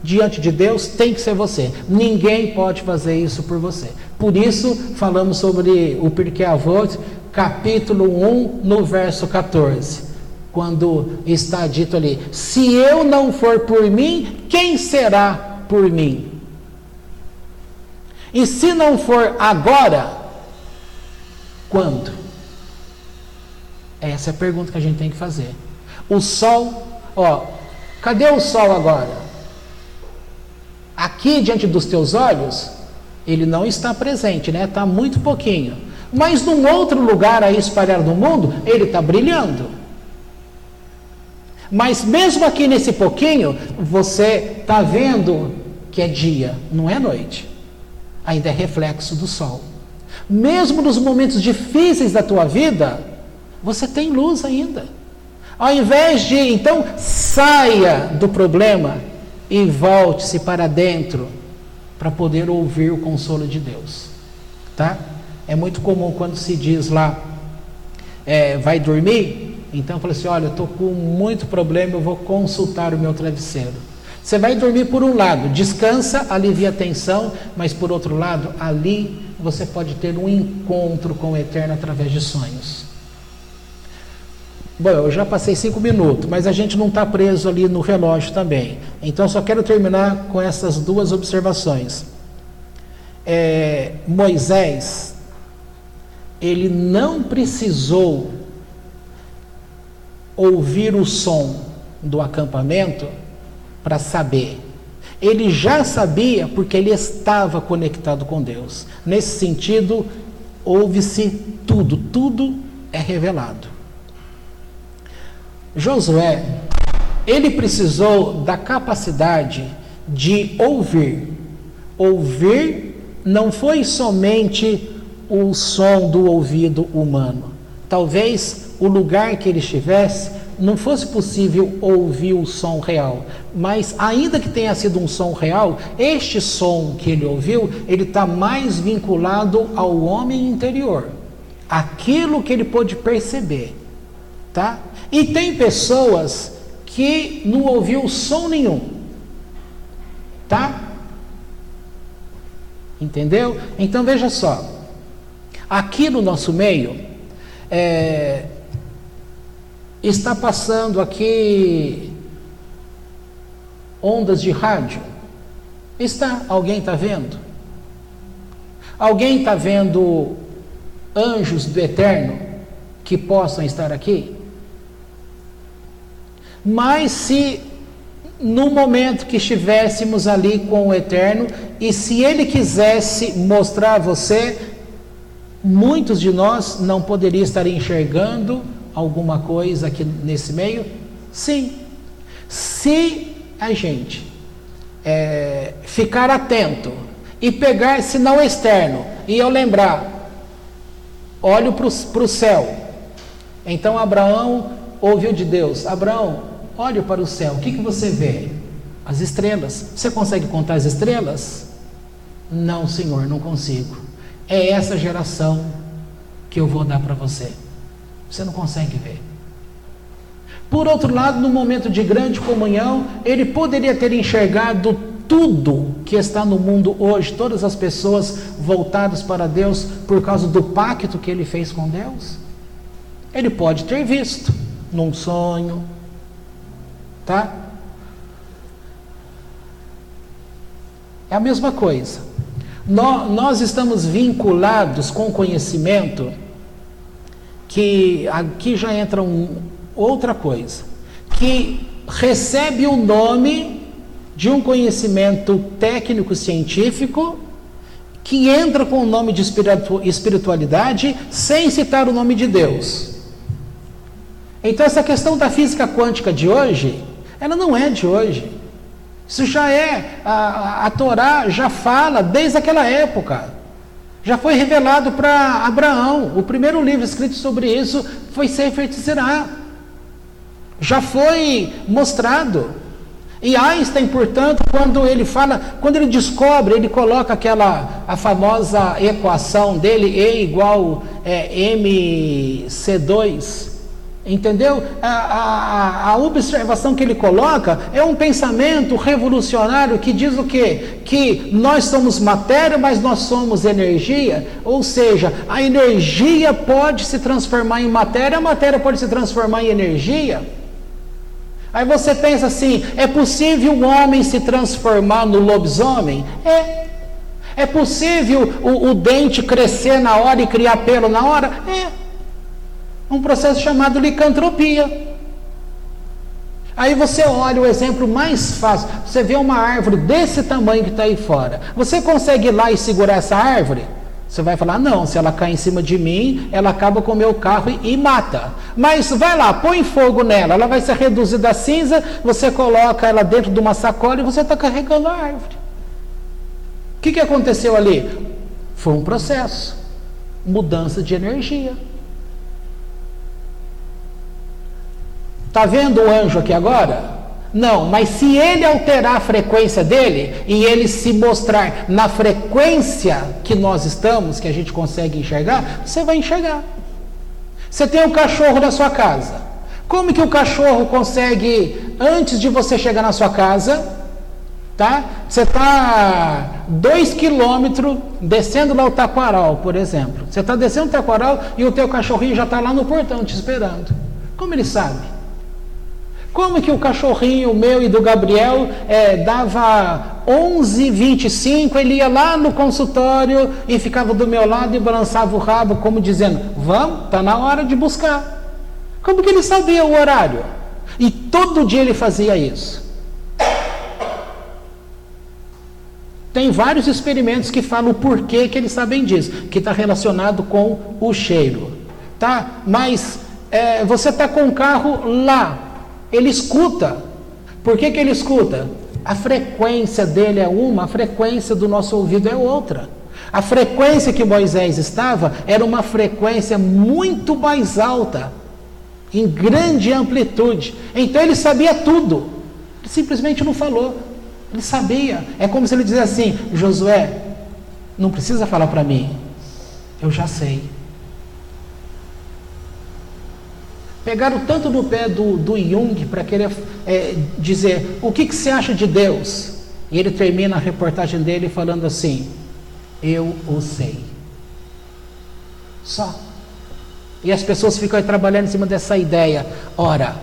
diante de Deus tem que ser você. Ninguém pode fazer isso por você. Por isso, falamos sobre o Pirkei Avot, capítulo 1, no verso 14. Quando está dito ali, se eu não for por mim, quem será por mim? E se não for agora, quando? Essa é a pergunta que a gente tem que fazer. O sol, cadê o sol agora? Aqui diante dos teus olhos, ele não está presente, né? Está muito pouquinho. Mas num outro lugar aí espalhado no mundo, ele está brilhando. Mas mesmo aqui nesse pouquinho, você está vendo que é dia, não é noite. Ainda é reflexo do sol. Mesmo nos momentos difíceis da tua vida, você tem luz ainda. Ao invés de, então, saia do problema e volte-se para dentro para poder ouvir o consolo de Deus. Tá? É muito comum quando se diz lá, vai dormir? Então fala assim, olha, eu estou com muito problema, eu vou consultar o meu travesseiro. Você vai dormir por um lado, descansa, alivia a tensão, mas por outro lado, ali você pode ter um encontro com o Eterno através de sonhos. Bom, eu já passei 5 minutos, mas a gente não está preso ali no relógio também. Então, só quero terminar com essas 2 observações. Moisés, ele não precisou ouvir o som do acampamento para saber. Ele já sabia porque ele estava conectado com Deus. Nesse sentido, ouve-se tudo, tudo é revelado. Josué, ele precisou da capacidade de ouvir. Ouvir não foi somente o som do ouvido humano. Talvez o lugar que ele estivesse não fosse possível ouvir o som real. Mas ainda que tenha sido um som real, este som que ele ouviu, ele está mais vinculado ao homem interior. Aquilo que ele pôde perceber. Tá? E tem pessoas que não ouviu som nenhum. Tá? Entendeu? Então veja só. Aqui no nosso meio, está passando aqui ondas de rádio. Alguém está vendo? Alguém está vendo anjos do Eterno que possam estar aqui? Mas se no momento que estivéssemos ali com o Eterno, e se Ele quisesse mostrar a você, muitos de nós não poderiam estar enxergando alguma coisa aqui nesse meio? Sim. Se a gente ficar atento e pegar sinal externo, e eu lembrar, olho para o céu. Então Abraão ouviu de Deus, Abraão, olhe para o céu, o que você vê? As estrelas. Você consegue contar as estrelas? Não, Senhor, não consigo. É essa geração que eu vou dar para você. Você não consegue ver. Por outro lado, no momento de grande comunhão, ele poderia ter enxergado tudo que está no mundo hoje, todas as pessoas voltadas para Deus por causa do pacto que ele fez com Deus. Ele pode ter visto num sonho, tá? É a mesma coisa. Nós estamos vinculados com conhecimento, que aqui já entra outra coisa, que recebe o nome de um conhecimento técnico-científico, que entra com o nome de espiritualidade, sem citar o nome de Deus. Então essa questão da física quântica de hoje, ela não é de hoje. Isso já é, a Torá já fala desde aquela época. Já foi revelado para Abraão. O primeiro livro escrito sobre isso foi Sefer Tzirá. Já foi mostrado. E Einstein, portanto, quando ele descobre, ele coloca a famosa equação dele, E igual mc2, entendeu? A observação que ele coloca é um pensamento revolucionário que diz o quê? Que nós somos matéria, mas nós somos energia, ou seja, a energia pode se transformar em matéria, a matéria pode se transformar em energia. Aí você pensa assim, é possível um homem se transformar no lobisomem? É possível o dente crescer na hora e criar pelo na hora? Um processo chamado licantropia. Aí você olha o exemplo mais fácil, você vê uma árvore desse tamanho que está aí fora, você consegue ir lá e segurar essa árvore? Você vai falar, não, se ela cai em cima de mim, ela acaba com o meu carro e mata. Mas vai lá, põe fogo nela, ela vai ser reduzida a cinza, você coloca ela dentro de uma sacola e você está carregando a árvore. O que aconteceu ali? Foi um processo, mudança de energia. Está vendo o anjo aqui agora? Não, mas se ele alterar a frequência dele e ele se mostrar na frequência que nós estamos, que a gente consegue enxergar, você vai enxergar. Você tem um cachorro na sua casa. Como que o cachorro consegue, antes de você chegar na sua casa, tá? Você está 2 quilômetros descendo lá o Taquaral, por exemplo. Você está descendo o Taquaral e o teu cachorrinho já está lá no portão te esperando. Como ele sabe? Como que o cachorrinho meu e do Gabriel dava 11h25, ele ia lá no consultório e ficava do meu lado e balançava o rabo como dizendo, vamos, está na hora de buscar. Como que ele sabia o horário? E todo dia ele fazia isso. Tem vários experimentos que falam o porquê que eles sabem disso, que está relacionado com o cheiro. Tá? Mas você está com o carro lá, ele escuta. Por que ele escuta? A frequência dele é uma, a frequência do nosso ouvido é outra. A frequência que Moisés estava era uma frequência muito mais alta, em grande amplitude. Então ele sabia tudo. Ele simplesmente não falou. Ele sabia. É como se ele dissesse assim, Josué, não precisa falar para mim. Eu já sei. Pegaram tanto no pé do Jung para querer dizer, o que você acha de Deus? E ele termina a reportagem dele falando assim, eu o sei. Só. E as pessoas ficam aí trabalhando em cima dessa ideia. Ora,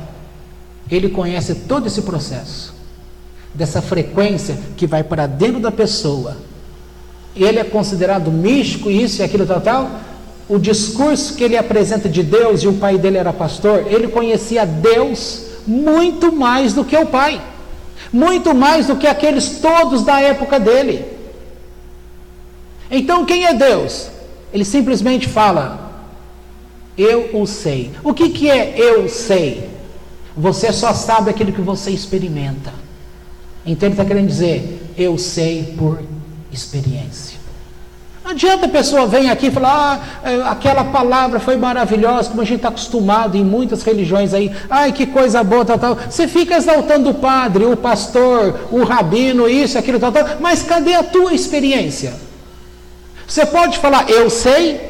ele conhece todo esse processo, dessa frequência que vai para dentro da pessoa. Ele é considerado místico, isso e aquilo, tal. O discurso que ele apresenta de Deus, e o pai dele era pastor, ele conhecia Deus muito mais do que o pai, muito mais do que aqueles todos da época dele. Então quem é Deus? Ele simplesmente fala, eu o sei. O que é eu sei? Você só sabe aquilo que você experimenta. Então ele está querendo dizer, eu sei por experiência. Não adianta a pessoa vir aqui e falar, aquela palavra foi maravilhosa, como a gente está acostumado em muitas religiões aí, ai que coisa boa, tal. Você fica exaltando o padre, o pastor, o rabino, isso, aquilo, tal, mas cadê a tua experiência? Você pode falar, eu sei?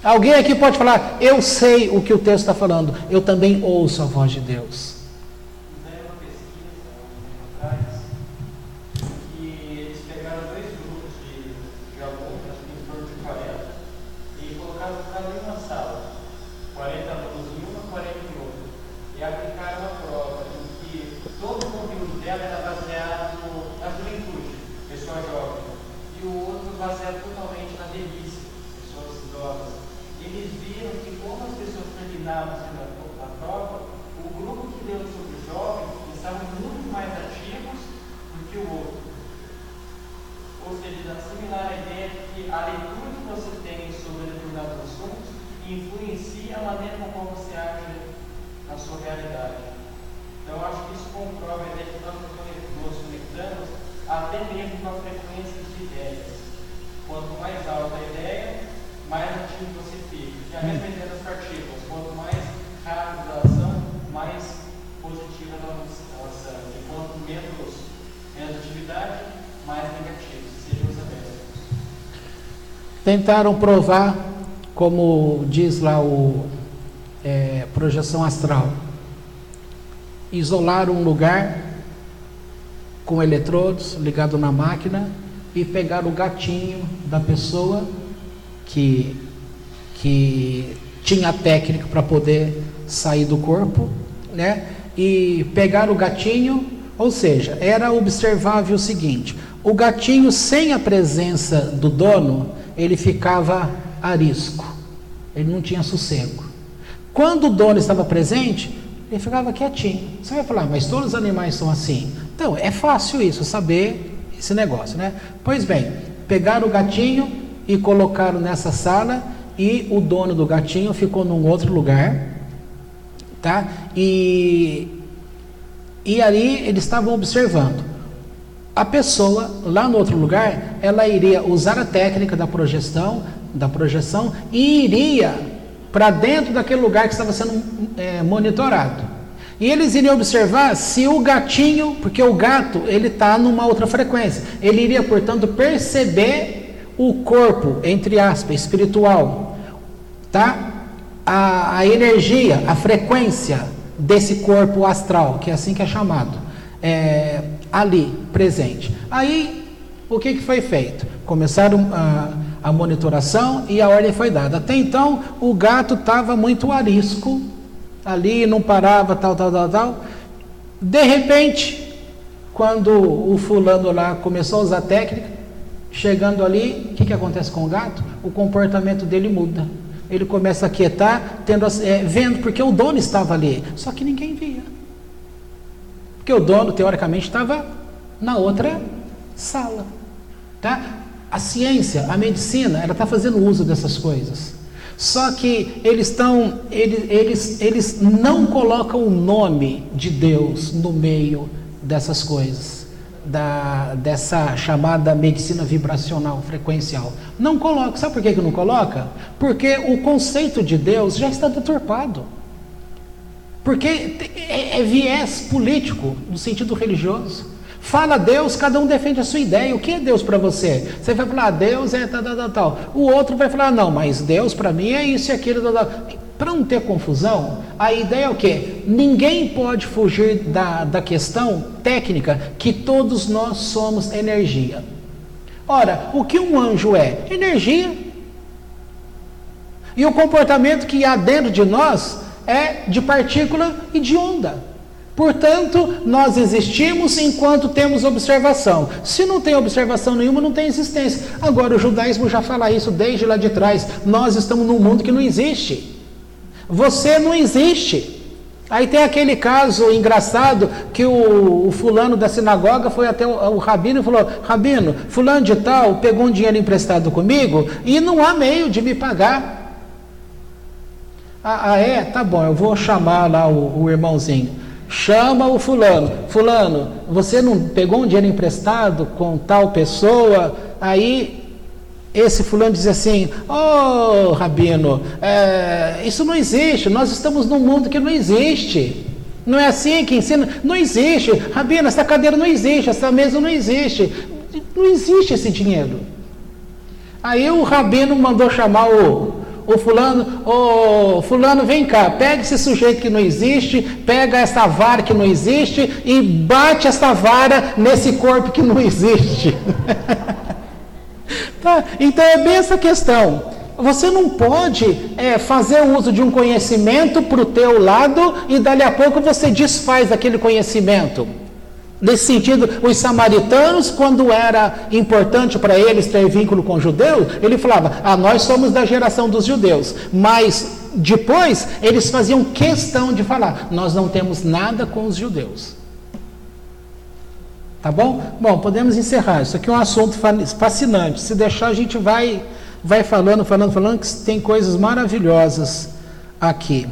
Alguém aqui pode falar, eu sei o que o texto está falando, eu também ouço a voz de Deus. Todo o conteúdo dela era baseado na juventude. Pessoas jovens. baseado totalmente na delícia, pessoas idosas. Eles viram que como as pessoas terminavam a prova, o grupo que deu sobre os jovens estavam muito mais ativos do que o outro. Ou seja, assimilar a ideia de que a leitura que você tem sobre determinados assuntos influencia a maneira como você age na sua realidade. Então, eu acho que isso comprova a ideia de que nós nos conectamos até mesmo com a frequência de ideias. Quanto mais alta a ideia, mais ativo você fica. E a mesma ideia das partículas, quanto mais rápidas elas são, mais positiva elas são. E quanto menos atividade, mais negativos, sejam os elétricos. Tentaram provar, como diz lá o projeção astral, isolar um lugar com eletrodos ligado na máquina e pegar o gatinho da pessoa que tinha técnica para poder sair do corpo, né? E pegar o gatinho, ou seja, era observável o seguinte: o gatinho sem a presença do dono, ele ficava arisco, ele não tinha sossego. Quando o dono estava presente, ele ficava quietinho. Você vai falar, mas todos os animais são assim? Então, é fácil isso, saber esse negócio, né? Pois bem, pegaram o gatinho e colocaram nessa sala, e o dono do gatinho ficou num outro lugar, tá? E ali eles estavam observando. A pessoa, lá no outro lugar, ela iria usar a técnica da projeção e iria para dentro daquele lugar que estava sendo monitorado. E eles iriam observar se o gatinho, porque o gato, ele está numa outra frequência, ele iria, portanto, perceber o corpo, entre aspas, espiritual, tá? A energia, a frequência desse corpo astral, que é assim que é chamado, ali, presente. Aí, o que foi feito? Começaram a monitoração e a ordem foi dada. Até então, o gato estava muito arisco, ali, não parava, tal. De repente, quando o fulano lá começou a usar a técnica, chegando ali, o que acontece com o gato? O comportamento dele muda. Ele começa a quietar, vendo, porque o dono estava ali, só que ninguém via. Porque o dono, teoricamente, estava na outra sala, tá? A ciência, a medicina, ela está fazendo uso dessas coisas. Só que eles não colocam o nome de Deus no meio dessas coisas, dessa chamada medicina vibracional, frequencial. Não coloca. Sabe por que não coloca? Porque o conceito de Deus já está deturpado. Porque é viés político, no sentido religioso. Fala Deus, cada um defende a sua ideia. O que é Deus para você? Você vai falar, Deus é tal. O outro vai falar, não, mas Deus para mim é isso e aquilo. Para não ter confusão, a ideia é o quê? Ninguém pode fugir da questão técnica que todos nós somos energia. Ora, o que um anjo é? Energia. E o comportamento que há dentro de nós é de partícula e de onda. Portanto, nós existimos enquanto temos observação. Se não tem observação nenhuma, não tem existência. Agora, o judaísmo já fala isso desde lá de trás. Nós estamos num mundo que não existe. Você não existe. Aí tem aquele caso engraçado que o fulano da sinagoga foi até o rabino e falou, rabino, fulano de tal pegou um dinheiro emprestado comigo e não há meio de me pagar. Tá bom, eu vou chamar lá o irmãozinho. Chama o fulano, você não pegou um dinheiro emprestado com tal pessoa? Aí esse fulano diz assim, rabino, isso não existe, nós estamos num mundo que não existe, não é assim que ensina, não existe, rabino, essa cadeira não existe, essa mesa não existe esse dinheiro. Aí o rabino mandou chamar o fulano, vem cá, pega esse sujeito que não existe, pega essa vara que não existe e bate essa vara nesse corpo que não existe. Tá? Então é bem essa questão. Você não pode fazer uso de um conhecimento para o teu lado e dali a pouco você desfaz aquele conhecimento. Nesse sentido, os samaritanos, quando era importante para eles ter vínculo com os judeus, ele falava, nós somos da geração dos judeus. Mas depois, eles faziam questão de falar, nós não temos nada com os judeus. Tá bom? Bom, podemos encerrar. Isso aqui é um assunto fascinante. Se deixar, a gente vai falando, que tem coisas maravilhosas aqui.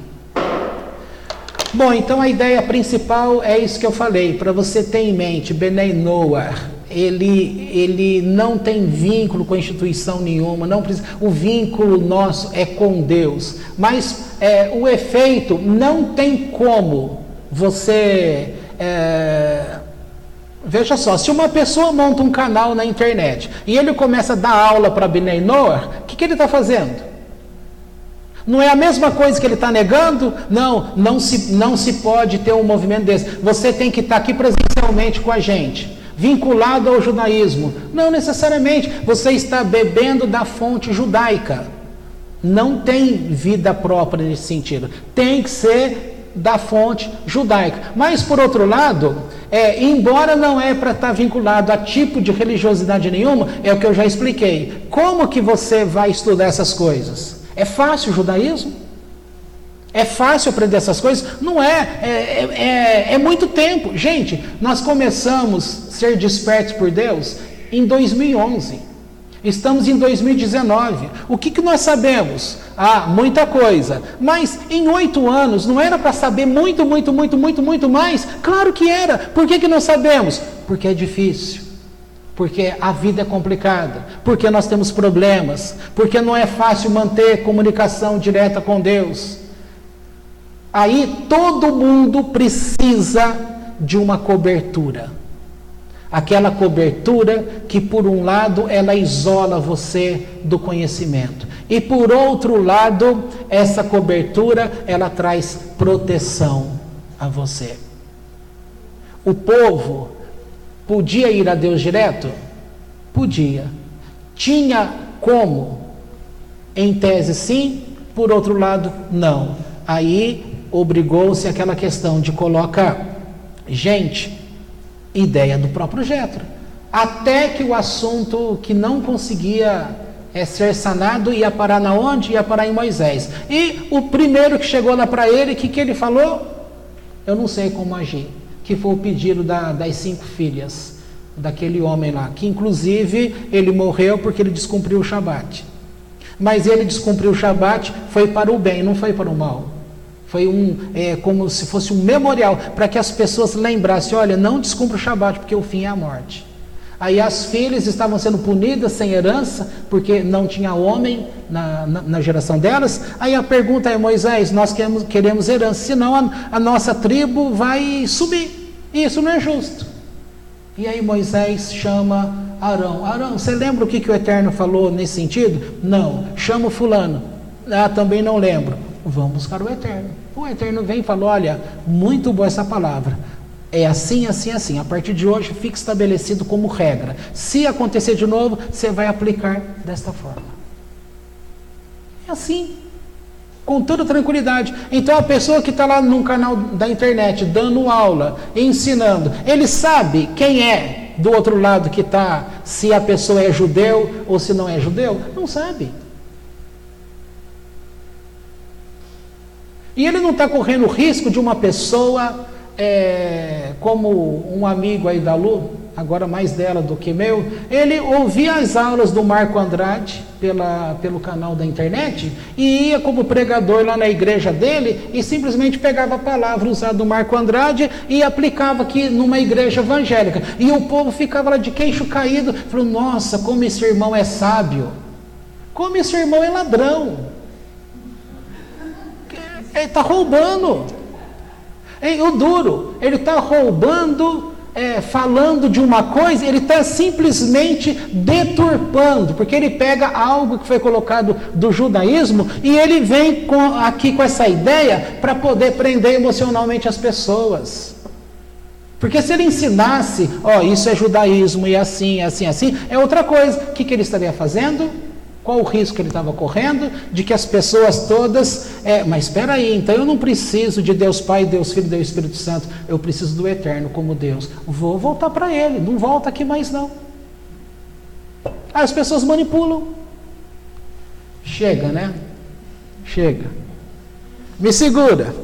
Bom, então a ideia principal é isso que eu falei, para você ter em mente, Benei Noah, ele não tem vínculo com a instituição nenhuma, não precisa, o vínculo nosso é com Deus, mas o efeito não tem como você... veja só, se uma pessoa monta um canal na internet e ele começa a dar aula para Benei Noah, o que ele está fazendo? Não é a mesma coisa que ele está negando? Não se pode ter um movimento desse. Você tem que estar aqui presencialmente com a gente, vinculado ao judaísmo. Não necessariamente, você está bebendo da fonte judaica. Não tem vida própria nesse sentido. Tem que ser da fonte judaica. Mas, por outro lado, embora não é para estar vinculado a tipo de religiosidade nenhuma, é o que eu já expliquei. Como que você vai estudar essas coisas? É fácil o judaísmo? É fácil aprender essas coisas? Não é muito tempo. Gente, nós começamos a ser despertos por Deus em 2011. Estamos em 2019. O que nós sabemos? Muita coisa. Mas em 8 anos, não era para saber muito mais? Claro que era. Por que não sabemos? Porque é difícil. Porque a vida é complicada, porque nós temos problemas, porque não é fácil manter comunicação direta com Deus. Aí todo mundo precisa de uma cobertura. Aquela cobertura que, por um lado, ela isola você do conhecimento. E, por outro lado, essa cobertura, ela traz proteção a você. O povo podia ir a Deus direto? Podia. Tinha como? Em tese, sim. Por outro lado, não. Aí, obrigou-se àquela questão de colocar gente, ideia do próprio Jétro. Até que o assunto que não conseguia ser sanado ia parar na onde? Ia parar em Moisés. E o primeiro que chegou lá para ele, o que ele falou? Eu não sei como agir. Que foi o pedido das 5 filhas daquele homem lá, que inclusive ele morreu porque ele descumpriu o Shabat. Mas ele descumpriu o Shabat, foi para o bem, não foi para o mal. Foi como se fosse um memorial, para que as pessoas lembrassem, olha, não descumpra o Shabat, porque o fim é a morte. Aí as filhas estavam sendo punidas sem herança, porque não tinha homem na geração delas. Aí a pergunta é, Moisés, nós queremos herança, senão a nossa tribo vai subir. Isso não é justo. E aí Moisés chama Arão. Arão, você lembra o que o Eterno falou nesse sentido? Não. Chama o fulano. Também não lembro. Vamos buscar o Eterno. O Eterno vem e fala, olha, muito boa essa palavra. É assim, assim, assim. A partir de hoje fica estabelecido como regra. Se acontecer de novo, você vai aplicar desta forma. É assim. Com toda tranquilidade. Então a pessoa que está lá num canal da internet, dando aula, ensinando, ele sabe quem é do outro lado que está, se a pessoa é judeu ou se não é judeu? Não sabe. E ele não está correndo o risco de uma pessoa, como um amigo aí da Lu, agora mais dela do que meu, ele ouvia as aulas do Marco Andrade pelo canal da internet e ia como pregador lá na igreja dele e simplesmente pegava a palavra usada do Marco Andrade e aplicava aqui numa igreja evangélica. E o povo ficava lá de queixo caído, falou, nossa, como esse irmão é sábio, como esse irmão é ladrão, ele está roubando. O duro, ele está roubando, falando de uma coisa, ele está simplesmente deturpando, porque ele pega algo que foi colocado do judaísmo e ele vem aqui com essa ideia para poder prender emocionalmente as pessoas. Porque se ele ensinasse, isso é judaísmo e assim, assim, assim, é outra coisa. O que ele estaria fazendo? Qual o risco que ele estava correndo? De que as pessoas todas... mas espera aí, então eu não preciso de Deus Pai, Deus Filho, Deus Espírito Santo. Eu preciso do Eterno como Deus. Vou voltar para Ele, não volta aqui mais não. Aí as pessoas manipulam. Chega, né? Chega. Me segura.